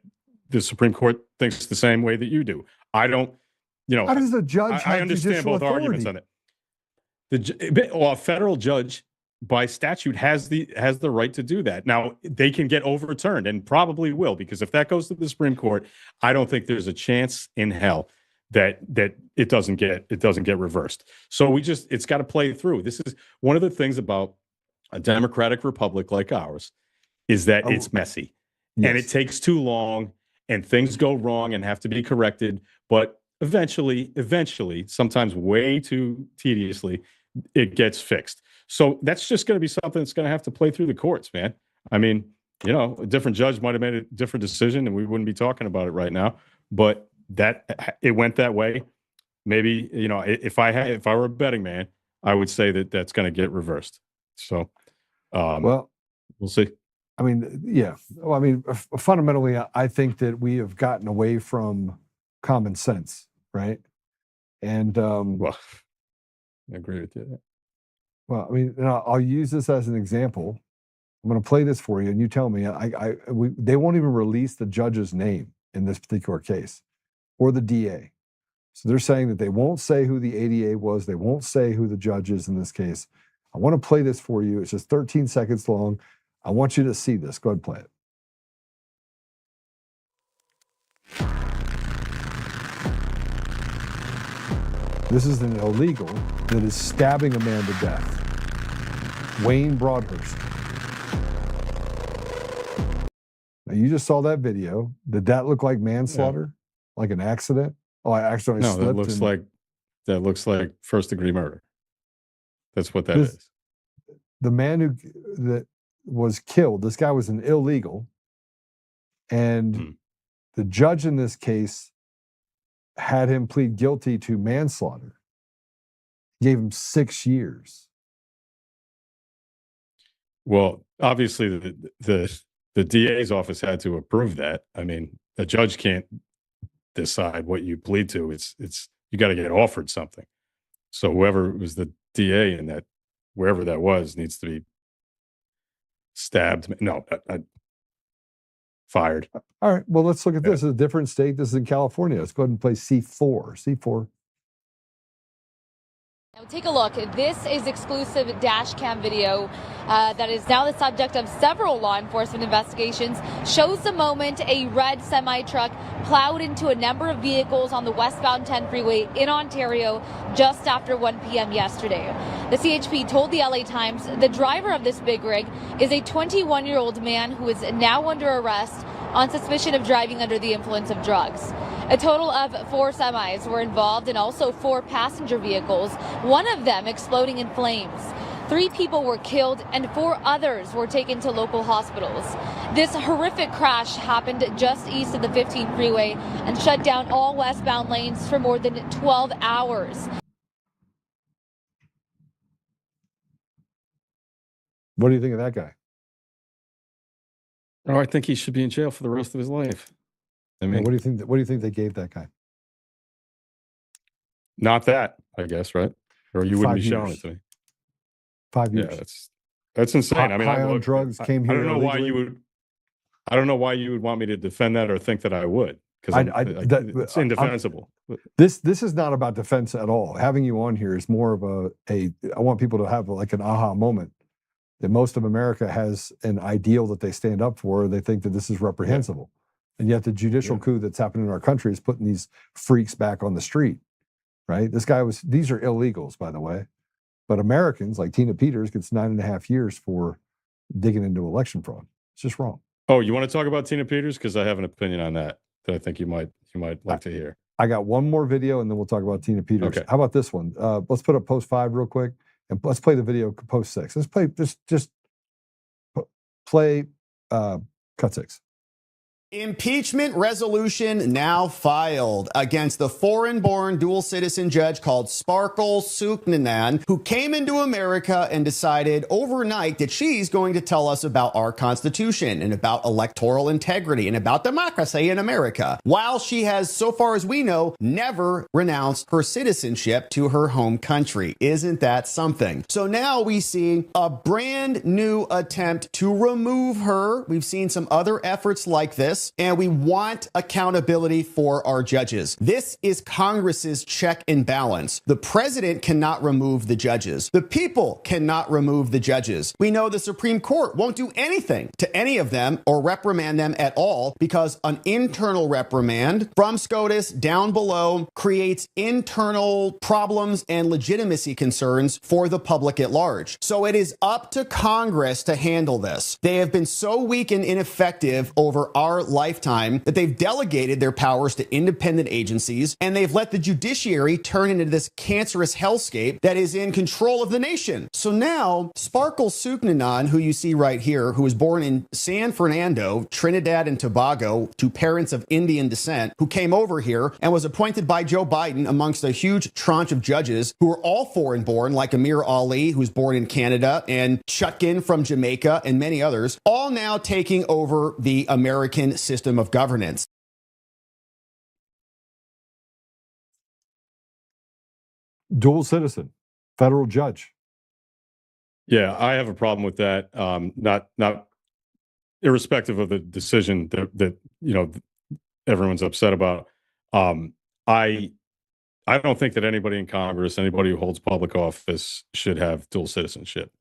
the Supreme Court thinks the same way that you do. I don't, How does the judge have I understand judicial both authority? arguments on it. A federal judge by statute has the right to do that. Now, they can get overturned, and probably will, because if that goes to the Supreme Court, I don't think there's a chance in hell that it doesn't get reversed. So it's got to play through. This is one of the things about a democratic republic like ours, is that it's messy and it takes too long and things go wrong and have to be corrected. But eventually, sometimes way too tediously, it gets fixed. So that's just going to be something that's going to have to play through the courts, man. I mean, a different judge might have made a different decision and we wouldn't be talking about it right now, but it went that way. Maybe, if I were a betting man, I would say that's going to get reversed. So, well, we'll see. I mean, yeah. Well, I mean, fundamentally, I think that we have gotten away from common sense, right? And well, I agree with you. Well, I mean, I'll use this as an example. I'm going to play this for you, and you tell me. They won't even release the judge's name in this particular case, or the DA. So they're saying that they won't say who the ADA was. They won't say who the judge is in this case. I want to play this for you. It's just 13 seconds long. I want you to see this. Go ahead and play it. This is an illegal that is stabbing a man to death. Wayne Broadhurst. Now, you just saw that video. Did that look like manslaughter? Yeah. Like an accident? Oh, I accidentally slipped. No, that looks like first-degree murder. That's what that is. The man that was killed, this guy was an illegal, and the judge in this case had him plead guilty to manslaughter. Gave him 6 years. Well, obviously the DA's office had to approve that. I mean, the judge can't decide what you plead to. It's you got to get offered something. So whoever was the DA in that, wherever that was, needs to be stabbed. No, fired. All right. Well, let's look at this. This is a different state. This is in California. Let's go ahead and play C4. C4. Now take a look. This is exclusive dash cam video that is now the subject of several law enforcement investigations. Shows the moment a red semi-truck plowed into a number of vehicles on the westbound 10 freeway in Ontario just after 1 p.m. yesterday. The CHP told the LA Times the driver of this big rig is a 21-year-old man who is now under arrest on suspicion of driving under the influence of drugs. A total of 4 semis were involved and also 4 passenger vehicles, one of them exploding in flames. 3 people were killed and 4 others were taken to local hospitals. This horrific crash happened just east of the 15 freeway and shut down all westbound lanes for more than 12 hours. What do you think of that guy? Oh, I think he should be in jail for the rest of his life. I mean, what do you think? What do you think they gave that guy? Not that, I guess, right? Or you wouldn't be showing it to me. 5 years. Yeah, that's insane. I mean, high on drugs came here. I don't know why you would. I don't know why you would want me to defend that or think that I would, because it's indefensible. This is not about defense at all. Having you on here is more of I want people to have like an aha moment. That most of America has an ideal that they stand up for. They think that this is reprehensible. And yet the judicial coup that's happening in our country is putting these freaks back on the street, right? These are illegals, by the way. But Americans like Tina Peters gets 9.5 years for digging into election fraud. It's just wrong. Oh, you want to talk about Tina Peters? Because I have an opinion on that I think you might like to hear. I got one more video, and then we'll talk about Tina Peters. Okay. How about this one? Let's put up post 5 real quick, and let's play the video post 6. Let's play just play cut 6. Impeachment resolution now filed against the foreign-born dual citizen judge called Sparkle Suknanan, who came into America and decided overnight that she's going to tell us about our Constitution and about electoral integrity and about democracy in America, while she has, so far as we know, never renounced her citizenship to her home country. Isn't that something? So now we see a brand new attempt to remove her. We've seen some other efforts like this. And we want accountability for our judges. This is Congress's check and balance. The president cannot remove the judges. The people cannot remove the judges. We know the Supreme Court won't do anything to any of them or reprimand them at all because an internal reprimand from SCOTUS down below creates internal problems and legitimacy concerns for the public at large. So it is up to Congress to handle this. They have been so weak and ineffective over our lifetime that they've delegated their powers to independent agencies, and they've let the judiciary turn into this cancerous hellscape that is in control of the nation. So now, Sparkle Suknanan, who you see right here, who was born in San Fernando, Trinidad and Tobago, to parents of Indian descent, who came over here and was appointed by Joe Biden amongst a huge tranche of judges who are all foreign-born, like Amir Ali, who's born in Canada, and Chutkin from Jamaica, and many others, all now taking over the American system of governance. Dual citizen, federal judge. Yeah, I have a problem with that. Not irrespective of the decision that everyone's upset about. I don't think that anybody in Congress, anybody who holds public office, should have dual citizenship.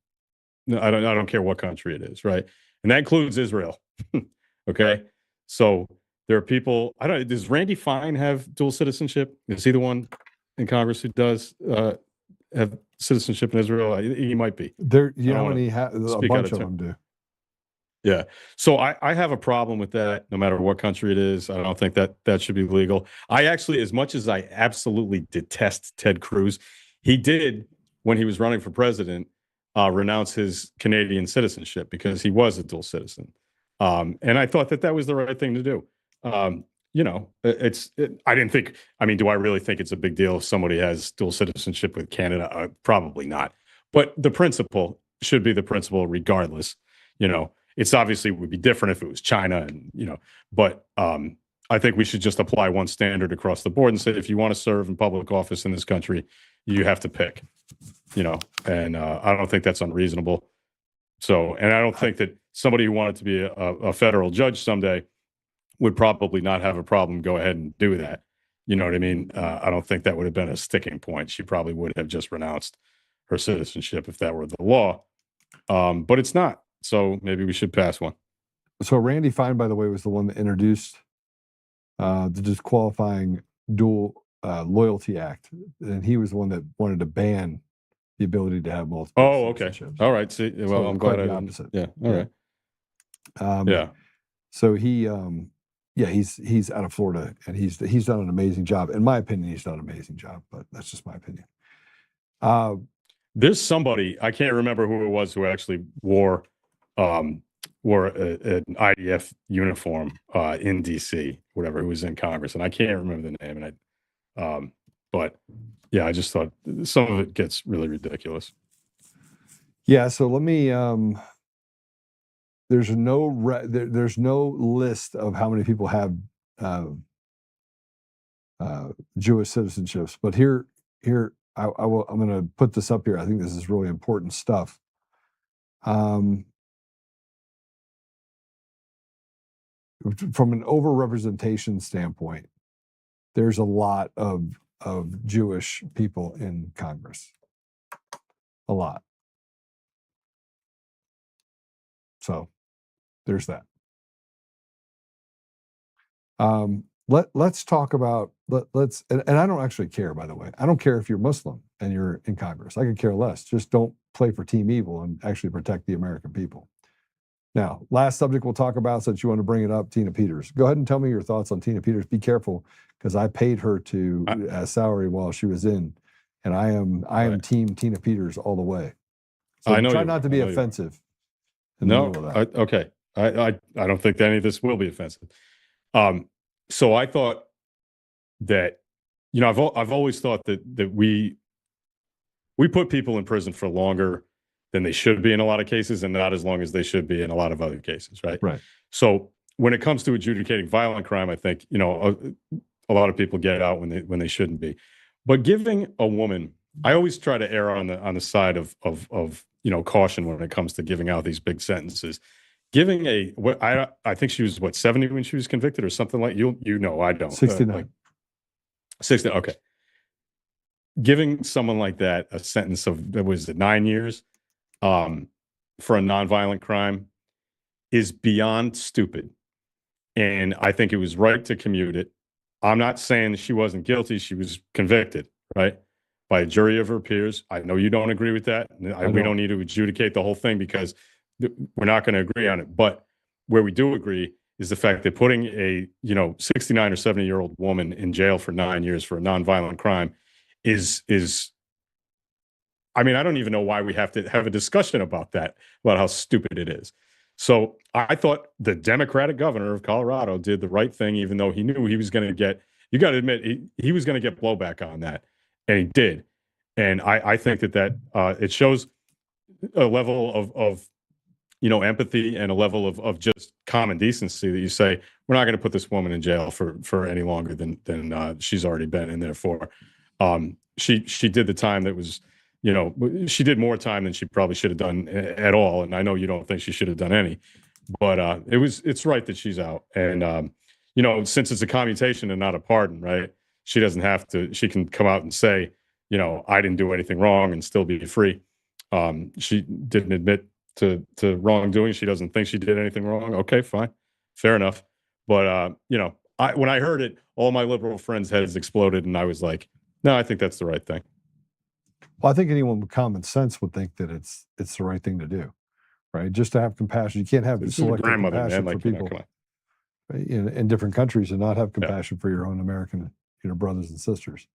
No, I don't care what country it is, right? And that includes Israel. Okay. So there are people, does Randy Fine have dual citizenship? Is he the one in Congress who does have citizenship in Israel? He might be. A bunch of them do. Yeah. So I have a problem with that, no matter what country it is. I don't think that should be legal. I actually, as much as I absolutely detest Ted Cruz, he did, when he was running for president, renounce his Canadian citizenship because he was a dual citizen. And I thought that was the right thing to do. I didn't think, do I really think it's a big deal if somebody has dual citizenship with Canada? Probably not. But the principle should be the principle regardless. It's obviously would be different if it was China but I think we should just apply one standard across the board and say, if you want to serve in public office in this country, you have to pick, and I don't think that's unreasonable. So, and I don't think that somebody who wanted to be a federal judge someday would probably not have a problem go ahead and do that. You know what I mean? I don't think that would have been a sticking point. She probably would have just renounced her citizenship if that were the law. But it's not. So maybe we should pass one. So Randy Fine, by the way, was the one that introduced the disqualifying dual loyalty act. And he was the one that wanted to ban the ability to have multiple. Oh, okay. All right. See, well, So I'm quite glad the I opposite. Yeah. All right. Yeah. So he, he's out of Florida, and he's done an amazing job. In my opinion, he's done an amazing job, but that's just my opinion. There's somebody, I can't remember who it was, who actually wore an IDF uniform in DC, whatever, who was in Congress, and I can't remember the name. And but yeah, I just thought some of it gets really ridiculous. Yeah. So let me. There's no list of how many people have Jewish citizenships, but here I'm going to put this up here. I think this is really important stuff. From an overrepresentation standpoint, there's a lot of Jewish people in Congress. A lot. So there's that. Let's talk about let's and I don't actually care, by the way. I don't care if you're Muslim and you're in Congress. I could care less. Just don't play for Team Evil and actually protect the American people. Now, last subject we'll talk about, since you want to bring it up, Tina Peters. Go ahead and tell me your thoughts on Tina Peters. Be careful, because I paid her to salary while she was in, and I am Team Tina Peters all the way. So I know try not to be offensive. No, okay. I don't think any of this will be offensive. So I thought that, you know, I've always thought that we put people in prison for longer than they should be in a lot of cases, and not as long as they should be in a lot of other cases, right? Right. So when it comes to adjudicating violent crime, I think, you know, a lot of people get out when they shouldn't be. But giving a woman, I always try to err on the side of you know, caution when it comes to giving out these big sentences. Giving I think she was 70 when she was convicted or something like you know, I don't 69. 60. Okay. Giving someone like that a sentence of, was it 9 years for a nonviolent crime is beyond stupid. And I think it was right to commute it. I'm not saying that she wasn't guilty. She was convicted, right? By a jury of her peers. I know you don't agree with that. We don't need to adjudicate the whole thing because we're not going to agree on it. But where we do agree is the fact that putting a, you know, 69 or 70-year-old woman in jail for 9 years for a nonviolent crime is I mean, I don't even know why we have to have a discussion about that, about how stupid it is. So I thought the Democratic governor of Colorado did the right thing, even though he knew he was going to get, you got to admit, he was going to get blowback on that. And he did. And I think that it shows a level of you know, empathy and a level of just common decency that you say, we're not going to put this woman in jail for any longer than she's already been in there for. She did the time that was, you know, she did more time than she probably should have done at all. And I know you don't think she should have done any, but it's right that she's out. And, you know, since it's a commutation and not a pardon, right? She doesn't have to, she can come out and say, you know, I didn't do anything wrong and still be free. She didn't admit to wrongdoing. She doesn't think she did anything wrong. Okay, fine. Fair enough. But, you know, when I heard it, all my liberal friends' heads exploded. And I was like, no, I think that's the right thing. Well, I think anyone with common sense would think that it's the right thing to do, right? Just to have compassion. You can't have selective compassion for people right, in different countries and not have compassion for your own American, you know, brothers and sisters.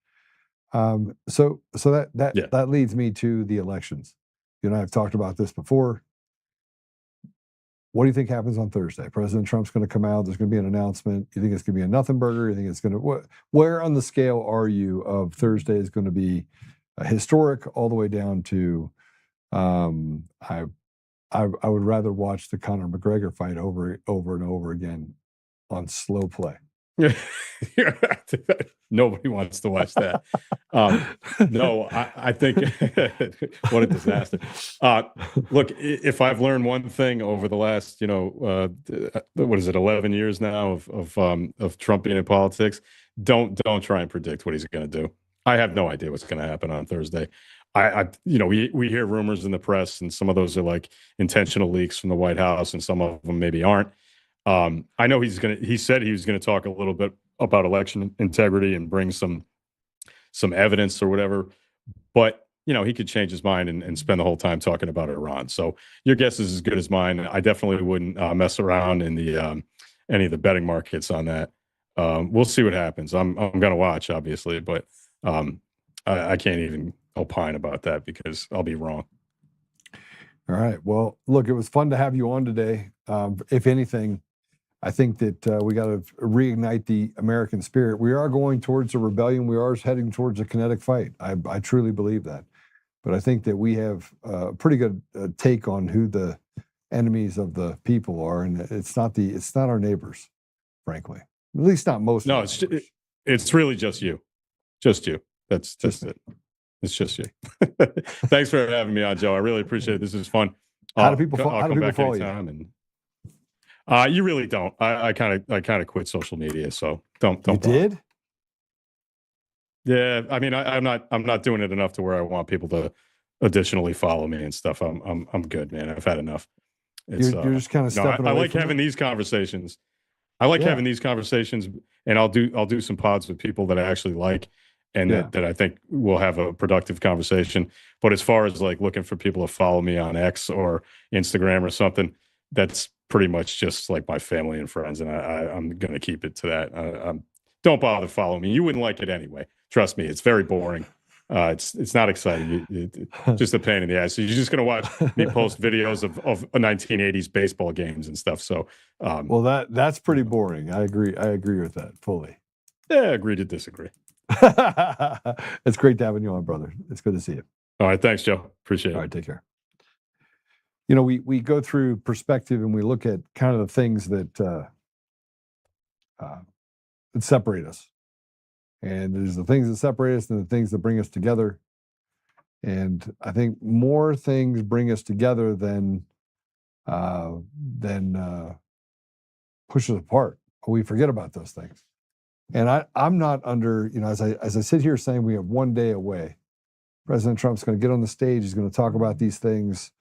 So that leads me to the elections. You and I have talked about this before. What do you think happens on Thursday? President Trump's going to come out. There's going to be an announcement. You think it's going to be a nothing burger? You think it's going to where on the scale are you of Thursday is going to be historic all the way down to I would rather watch the Conor McGregor fight over and over again on slow play. Nobody wants to watch that. No, I think what a disaster. Look, if I've learned one thing over the last, you know, what is it, 11 years now of Trump being in politics, don't try and predict what he's going to do. I have no idea what's going to happen on Thursday. You know, we hear rumors in the press, and some of those are like intentional leaks from the White House, and some of them maybe aren't. I know he said he was going to talk a little bit about election integrity and bring some evidence or whatever, but you know, he could change his mind and spend the whole time talking about Iran. So your guess is as good as mine. I definitely wouldn't mess around in the any of the betting markets on that. We'll see what happens. I'm going to watch, obviously, but I can't even opine about that because I'll be wrong. All right. Well, look, it was fun to have you on today. If anything, I think that we got to reignite the American spirit. We are going towards a rebellion. We are heading towards a kinetic fight. I truly believe that. But I think that we have a pretty good take on who the enemies of the people are, and it's not our neighbors, frankly. At least not most. No, it's really just you. Just you. That's it. It's just you. Thanks for having me on, Joe. I really appreciate it. This is fun. How do people follow you? And you really don't. I kind of quit social media, so don't. You did? Yeah, I mean, I'm not doing it enough to where I want people to additionally follow me and stuff. I'm good, man. I've had enough. You're just kind of stepping away. I like having these conversations. I like Yeah. having these conversations, and I'll do some pods with people that I actually like and Yeah. that I think will have a productive conversation. But as far as like looking for people to follow me on X or Instagram or something, that's pretty much just like my family and friends, and I'm going to keep it to that. Don't bother following me. You wouldn't like it anyway. Trust me, it's very boring. It's not exciting. It's just a pain in the ass. So you're just going to watch me post videos of 1980s baseball games and stuff. So, Well, that's pretty boring. I agree with that fully. yeah, agree to disagree. It's great to have you on, brother. It's good to see you. All right, thanks, Joe. Appreciate it. All right, take care. You know, we go through perspective and we look at kind of the things that separate us. And there's the things that separate us and the things that bring us together. And I think more things bring us together than push us apart. We forget about those things. And I'm not under, you know, as I sit here saying we have one day away, President Trump's going to get on the stage, he's going to talk about these things,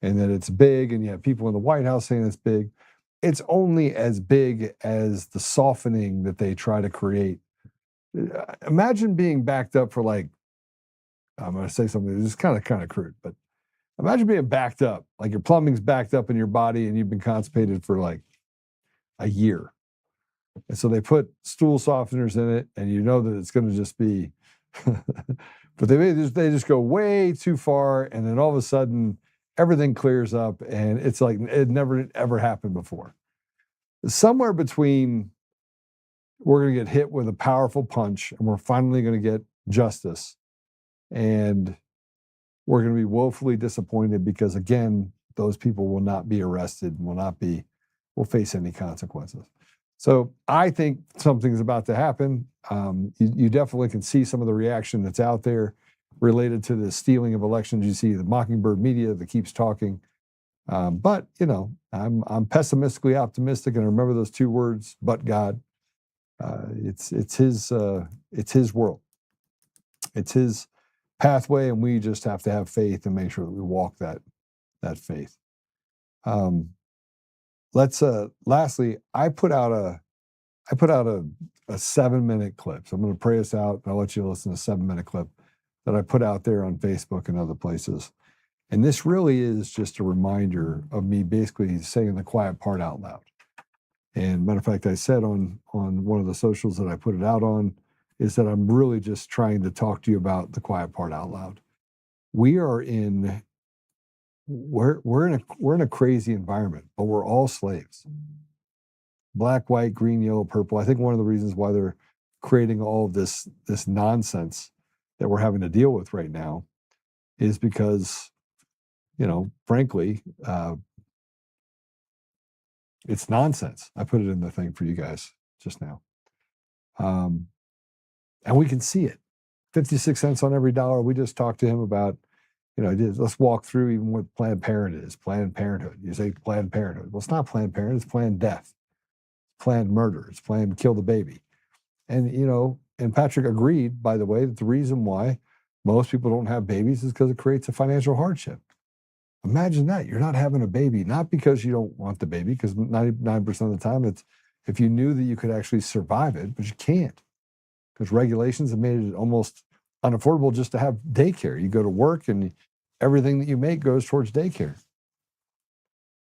and that it's big, and you have people in the White House saying it's big. It's only as big as the softening that they try to create. Imagine being backed up for, like, I'm going to say something that's kind of crude, but imagine being backed up, like your plumbing's backed up in your body and you've been constipated for like a year. And so they put stool softeners in it, and you know that it's going to just be, but they just go way too far, and then all of a sudden everything clears up, and it's like it never ever happened before. Somewhere between we're going to get hit with a powerful punch, and we're finally going to get justice, and we're going to be woefully disappointed because, again, those people will not be arrested, will face any consequences. So I think something's about to happen. You definitely can see some of the reaction that's out there related to the stealing of elections. You see the Mockingbird media that keeps talking. But, you know, I'm pessimistically optimistic, and I remember those two words, but God. It's his world. It's his pathway, and we just have to have faith and make sure that we walk that faith. Lastly, I put out a 7-minute clip. So I'm going to pray us out, and I'll let you listen to a 7-minute clip that I put out there on Facebook and other places. And this really is just a reminder of me basically saying the quiet part out loud. And matter of fact, I said on one of the socials that I put it out on is that I'm really just trying to talk to you about the quiet part out loud. We're in a crazy environment, but we're all slaves. Black, white, green, yellow, purple. I think one of the reasons why they're creating all of this nonsense that we're having to deal with right now is because, you know, frankly, it's nonsense. I put it in the thing for you guys just now. And we can see it. 56 cents on every dollar. We just talked to him about, you know, let's walk through even what Planned Parenthood is. Planned Parenthood. You say Planned Parenthood. Well, it's not Planned Parenthood. It's planned death. It's planned murder. It's planned kill the baby. And, you know, and Patrick agreed, by the way, that the reason why most people don't have babies is because it creates a financial hardship. Imagine that. You're not having a baby, not because you don't want the baby, because 99% of the time it's if you knew that you could actually survive it, but you can't. Because regulations have made it almost unaffordable just to have daycare. You go to work and everything that you make goes towards daycare.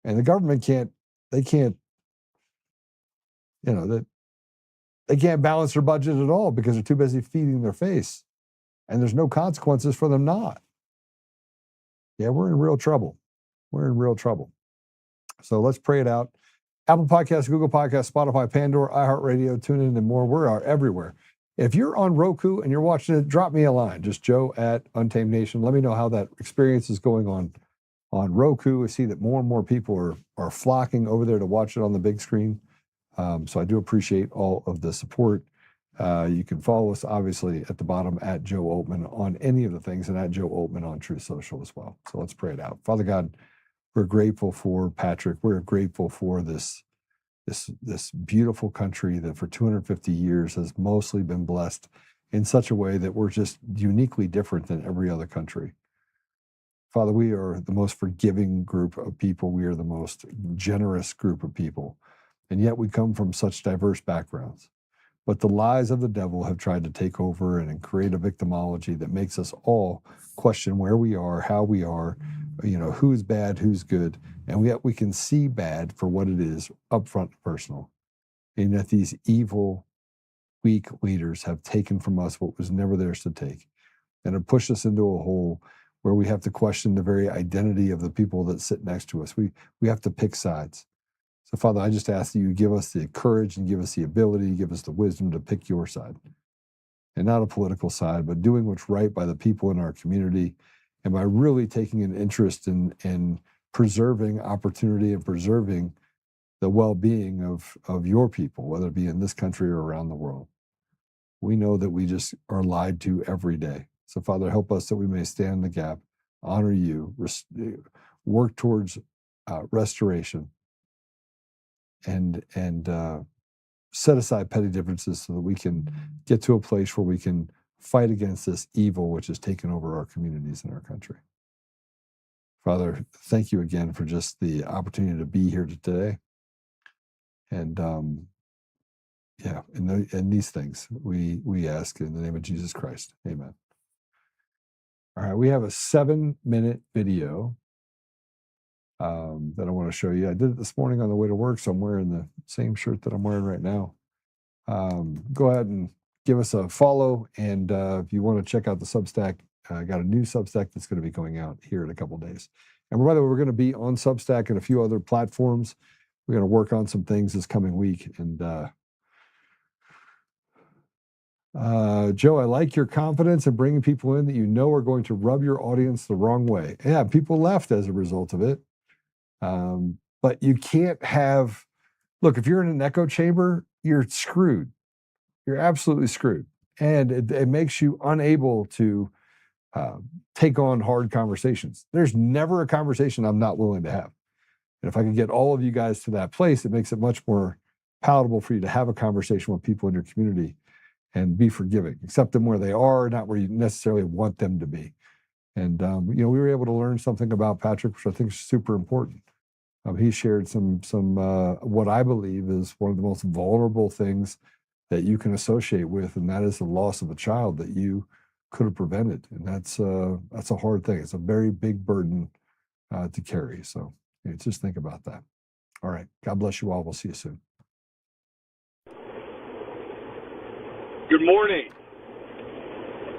And the government can't balance their budget at all because they're too busy feeding their face. And there's no consequences for them not. Yeah, we're in real trouble. We're in real trouble. So let's pray it out. Apple Podcasts, Google Podcasts, Spotify, Pandora, iHeartRadio, TuneIn, and more. We are everywhere. If you're on Roku and you're watching it, drop me a line. Just Joe at Untamed Nation. Let me know how that experience is going on Roku. I see that more and more people are flocking over there to watch it on the big screen. So I do appreciate all of the support. You can follow us, obviously, at the bottom at Joe Oltmann on any of the things, and at Joe Oltmann on Truth Social as well. So let's pray it out. Father God, we're grateful for Patrick. We're grateful for this beautiful country that for 250 years has mostly been blessed in such a way that we're just uniquely different than every other country. Father, we are the most forgiving group of people. We are the most generous group of people. And yet we come from such diverse backgrounds. But the lies of the devil have tried to take over and create a victimology that makes us all question where we are, how we are, who's bad, who's good. And yet we can see bad for what it is, upfront and personal. And that these evil, weak leaders have taken from us what was never theirs to take, and have pushed us into a hole where we have to question the very identity of the people that sit next to us. We have to pick sides. So, Father, I just ask that you give us the courage and give us the ability, give us the wisdom to pick your side. And not a political side, but doing what's right by the people in our community, and by really taking an interest in preserving opportunity and preserving the well-being of your people, whether it be in this country or around the world. We know that we just are lied to every day. So, Father, help us that we may stand in the gap, honor you, work towards restoration, and set aside petty differences so that we can get to a place where we can fight against this evil which has taken over our communities and our country. Father, thank you again for just the opportunity to be here today. And and these things we ask in the name of Jesus Christ. Amen. All right, we have a 7-minute video that I want to show you. I did it this morning on the way to work, so I'm wearing the same shirt that I'm wearing right now. Go ahead and give us a follow, and if you want to check out the Substack, I got a new Substack that's going to be going out here in a couple days. And by the way, we're going to be on Substack and a few other platforms. We're going to work on some things this coming week. And Joe, I like your confidence in bringing people in that you know are going to rub your audience the wrong way. Yeah, people left as a result of it. But you can't have, look, if you're in an echo chamber, you're screwed. You're absolutely screwed. And it makes you unable to take on hard conversations. There's never a conversation I'm not willing to have. And if I can get all of you guys to that place, it makes it much more palatable for you to have a conversation with people in your community and be forgiving. Accept them where they are, not where you necessarily want them to be. And, we were able to learn something about Patrick, which I think is super important. He shared some what I believe is one of the most vulnerable things that you can associate with, and that is the loss of a child that you could have prevented. And that's a hard thing. It's a very big burden to carry. So just think about that. All right. God bless you all. We'll see you soon. Good morning.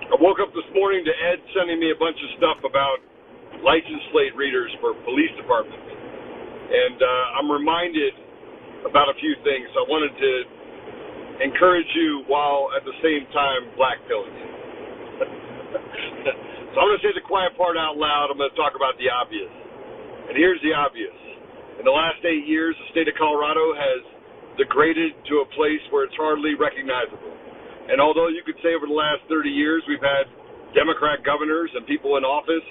I woke up this morning to Ed sending me a bunch of stuff about license plate readers for police departments. And I'm reminded about a few things. I wanted to encourage you while at the same time blackpilling you. So I'm going to say the quiet part out loud. I'm going to talk about the obvious. And here's the obvious. In the last 8 years, the state of Colorado has degraded to a place where it's hardly recognizable. And although you could say over the last 30 years we've had Democrat governors and people in office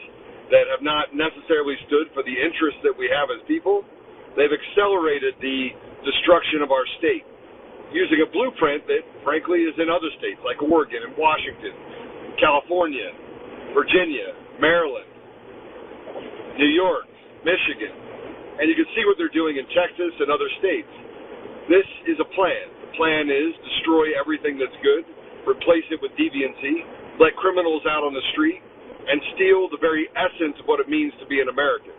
that have not necessarily stood for the interests that we have as people, they've accelerated the destruction of our state using a blueprint that, frankly, is in other states like Oregon and Washington, California, Virginia, Maryland, New York, Michigan. And you can see what they're doing in Texas and other states. This is a plan. The plan is destroy everything that's good, replace it with deviancy, let criminals out on the street, and steal the very essence of what it means to be an American.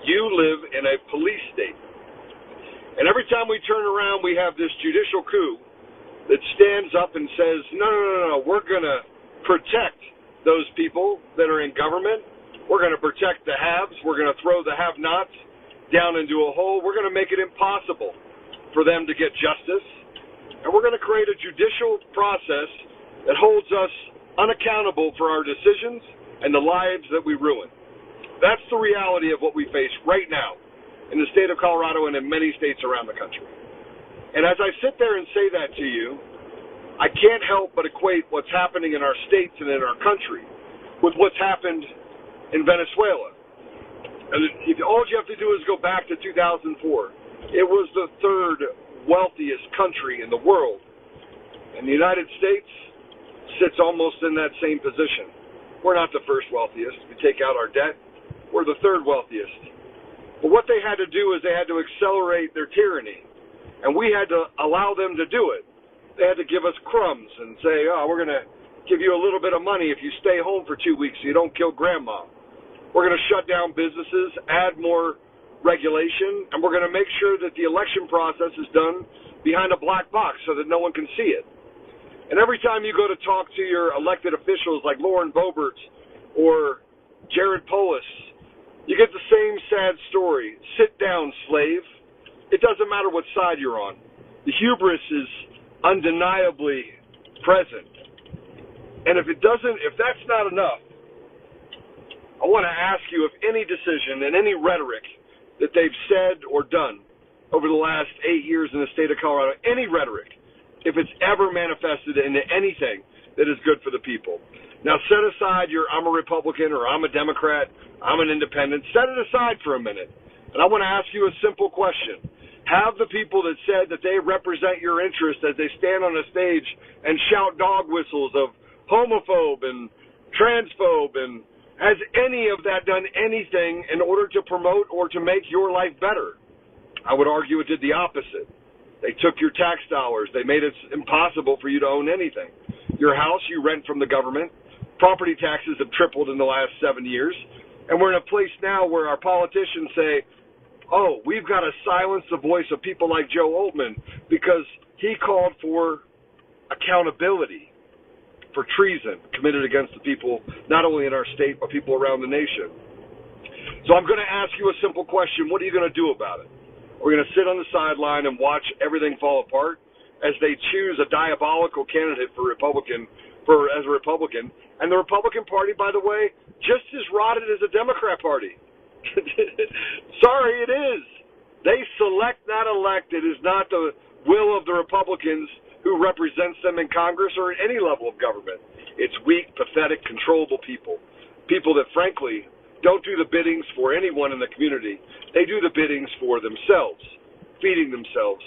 You live in a police state. And every time we turn around, we have this judicial coup that stands up and says, no, we're going to protect those people that are in government. We're going to protect the haves. We're going to throw the have-nots down into a hole. We're going to make it impossible for them to get justice. And we're going to create a judicial process that holds us unaccountable for our decisions and the lives that we ruin. That's the reality of what we face right now in the state of Colorado and in many states around the country. And as I sit there and say that to you, I can't help but equate what's happening in our states and in our country with what's happened in Venezuela. And all you have to do is go back to 2004. It was the third wealthiest country in the world. And the United States sits almost in that same position. We're not the first wealthiest. We take out our debt. We're the third wealthiest. But what they had to do is they had to accelerate their tyranny. And we had to allow them to do it. They had to give us crumbs and say, oh, we're going to give you a little bit of money if you stay home for 2 weeks so you don't kill grandma. We're going to shut down businesses, add more regulation, and we're going to make sure that the election process is done behind a black box so that no one can see it. And every time you go to talk to your elected officials like Lauren Boebert or Jared Polis, you get the same sad story. Sit down, slave. It doesn't matter what side you're on. The hubris is undeniably present. And if that's not enough, I want to ask you if any decision and any rhetoric that they've said or done over the last 8 years in the state of Colorado, any rhetoric, if it's ever manifested into anything that is good for the people. Now, set aside I'm a Republican or I'm a Democrat, I'm an independent. Set it aside for a minute. And I want to ask you a simple question. Have the people that said that they represent your interest as they stand on a stage and shout dog whistles of homophobe and transphobe, and has any of that done anything in order to promote or to make your life better? I would argue it did the opposite. They took your tax dollars. They made it impossible for you to own anything. Your house, you rent from the government. Property taxes have tripled in the last 7 years. And we're in a place now where our politicians say, oh, we've got to silence the voice of people like Joe Oltmann because he called for accountability for treason committed against the people, not only in our state, but people around the nation. So I'm going to ask you a simple question. What are you going to do about it? We're going to sit on the sideline and watch everything fall apart as they choose a diabolical candidate as a Republican. And the Republican Party, by the way, just as rotted as a Democrat Party. Sorry, it is. They select, not elect. It is not the will of the Republicans who represents them in Congress or at any level of government. It's weak, pathetic, controllable people. People that, frankly, don't do the biddings for anyone in the community. They do the biddings for themselves, feeding themselves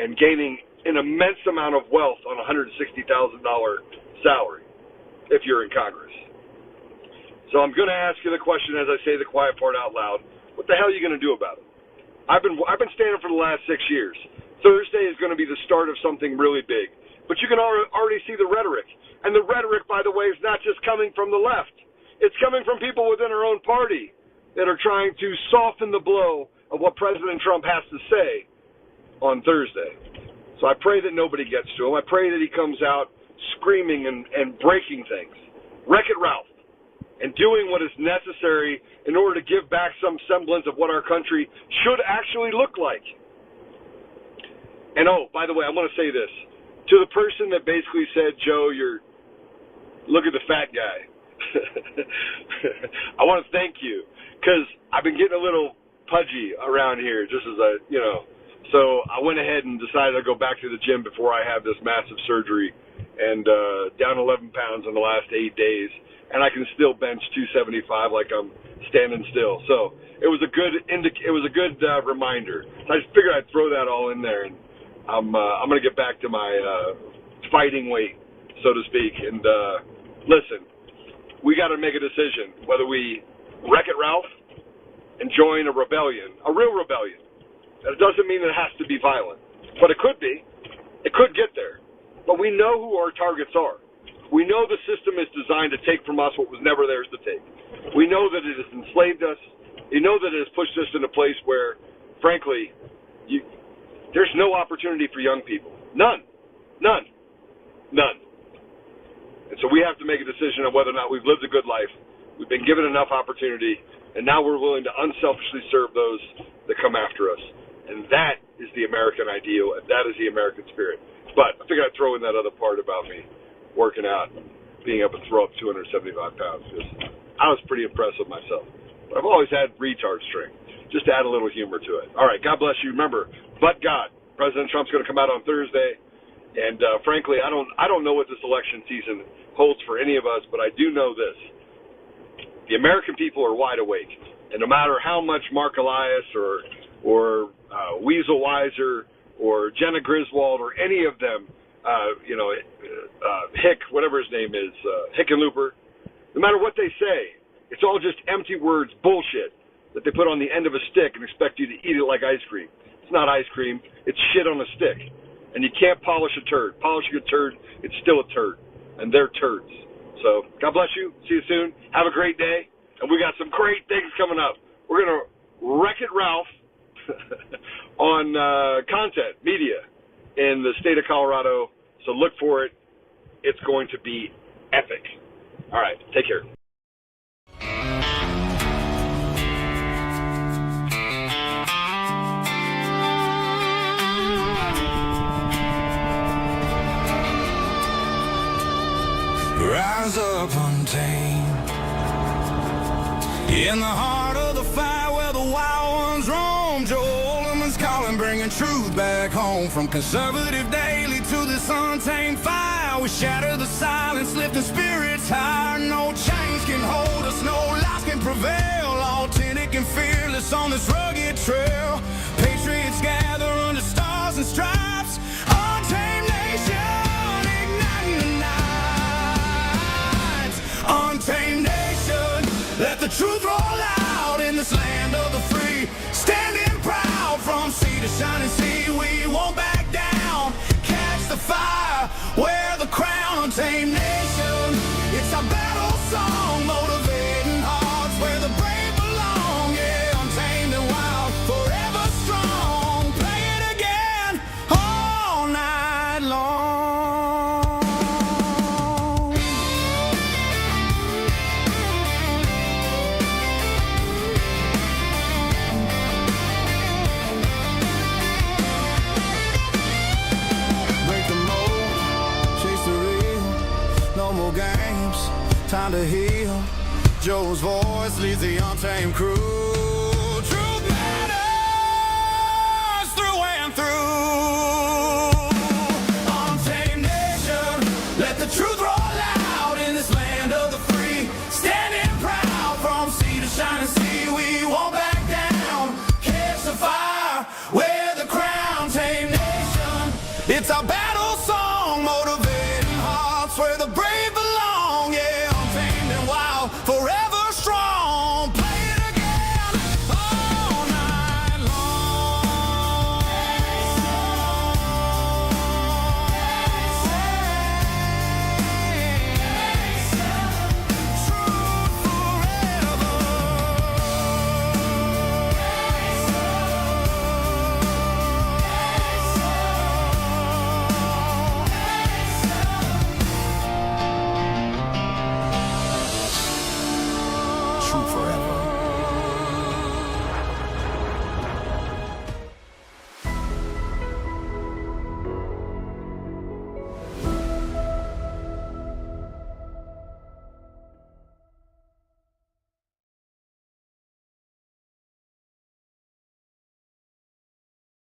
and gaining an immense amount of wealth on a $160,000 salary if you're in Congress. So I'm going to ask you the question as I say the quiet part out loud. What the hell are you going to do about it? I've been standing for the last 6 years. Thursday is going to be the start of something really big. But you can already see the rhetoric. And the rhetoric, by the way, is not just coming from the left. It's coming from people within our own party that are trying to soften the blow of what President Trump has to say on Thursday. So I pray that nobody gets to him. I pray that he comes out screaming and breaking things. Wreck-It Ralph. And doing what is necessary in order to give back some semblance of what our country should actually look like. And oh, by the way, I want to say this. To the person that basically said, Joe, look at the fat guy. I want to thank you because I've been getting a little pudgy around here just as so I went ahead and decided to go back to the gym before I have this massive surgery and down 11 pounds in the last 8 days, and I can still bench 275 like I'm standing still. So it was a good reminder. So I just figured I'd throw that all in there, and I'm going to get back to my fighting weight, so to speak. And listen, we got to make a decision whether we Wreck-It Ralph and join a rebellion, a real rebellion. That doesn't mean it has to be violent, but it could be. It could get there. But we know who our targets are. We know the system is designed to take from us what was never theirs to take. We know that it has enslaved us. We know that it has pushed us in a place where, frankly, there's no opportunity for young people. None. None. None. And so we have to make a decision on whether or not we've lived a good life. We've been given enough opportunity, and now we're willing to unselfishly serve those that come after us. And that is the American ideal, and that is the American spirit. But I figured I'd throw in that other part about me working out, being able to throw up 275 pounds, because I was pretty impressed with myself. But I've always had retard strength, just to add a little humor to it. All right, God bless you. Remember, but God, President Trump's going to come out on Thursday, and frankly, I don't know what this election season holds for any of us, but I do know this. The American people are wide awake, and no matter how much Mark Elias or Weasel Weiser or Jenna Griswold or any of them, Hick, whatever his name is, Hickenlooper, no matter what they say, it's all just empty words, bullshit, that they put on the end of a stick and expect you to eat it like ice cream. It's not ice cream. It's shit on a stick. And you can't polish a turd. Polishing a turd, it's still a turd. And they're turds. So God bless you. See you soon. Have a great day. And we got some great things coming up. We're going to Wreck-It Ralph on content, media in the state of Colorado. So look for it. It's going to be epic. All right. Take care. Rise up untamed in the heart of the fight where the wild ones roam. Joe Oltmann's calling, bringing truth back home. From conservative daily to this untamed fire, we shatter the silence, lifting spirits higher. No chains can hold us, no lies can prevail. Authentic and fearless on this rugged trail. Patriots gather under stars and stripes. Untamed nation, igniting the night. Untamed nation, let the truth roll out in this land of the free. Standing proud from sea to shining sea, we won't back down. Catch the fire, wear the crown. Untamed nation, it's our battle song, motivating hearts where the brave belong. Yeah, untamed and wild, forever strong. Play it again all night long. Break the mold, chase the real, no more games, time to heal. Joe's voice leads the untamed crew. Truth matters through and through.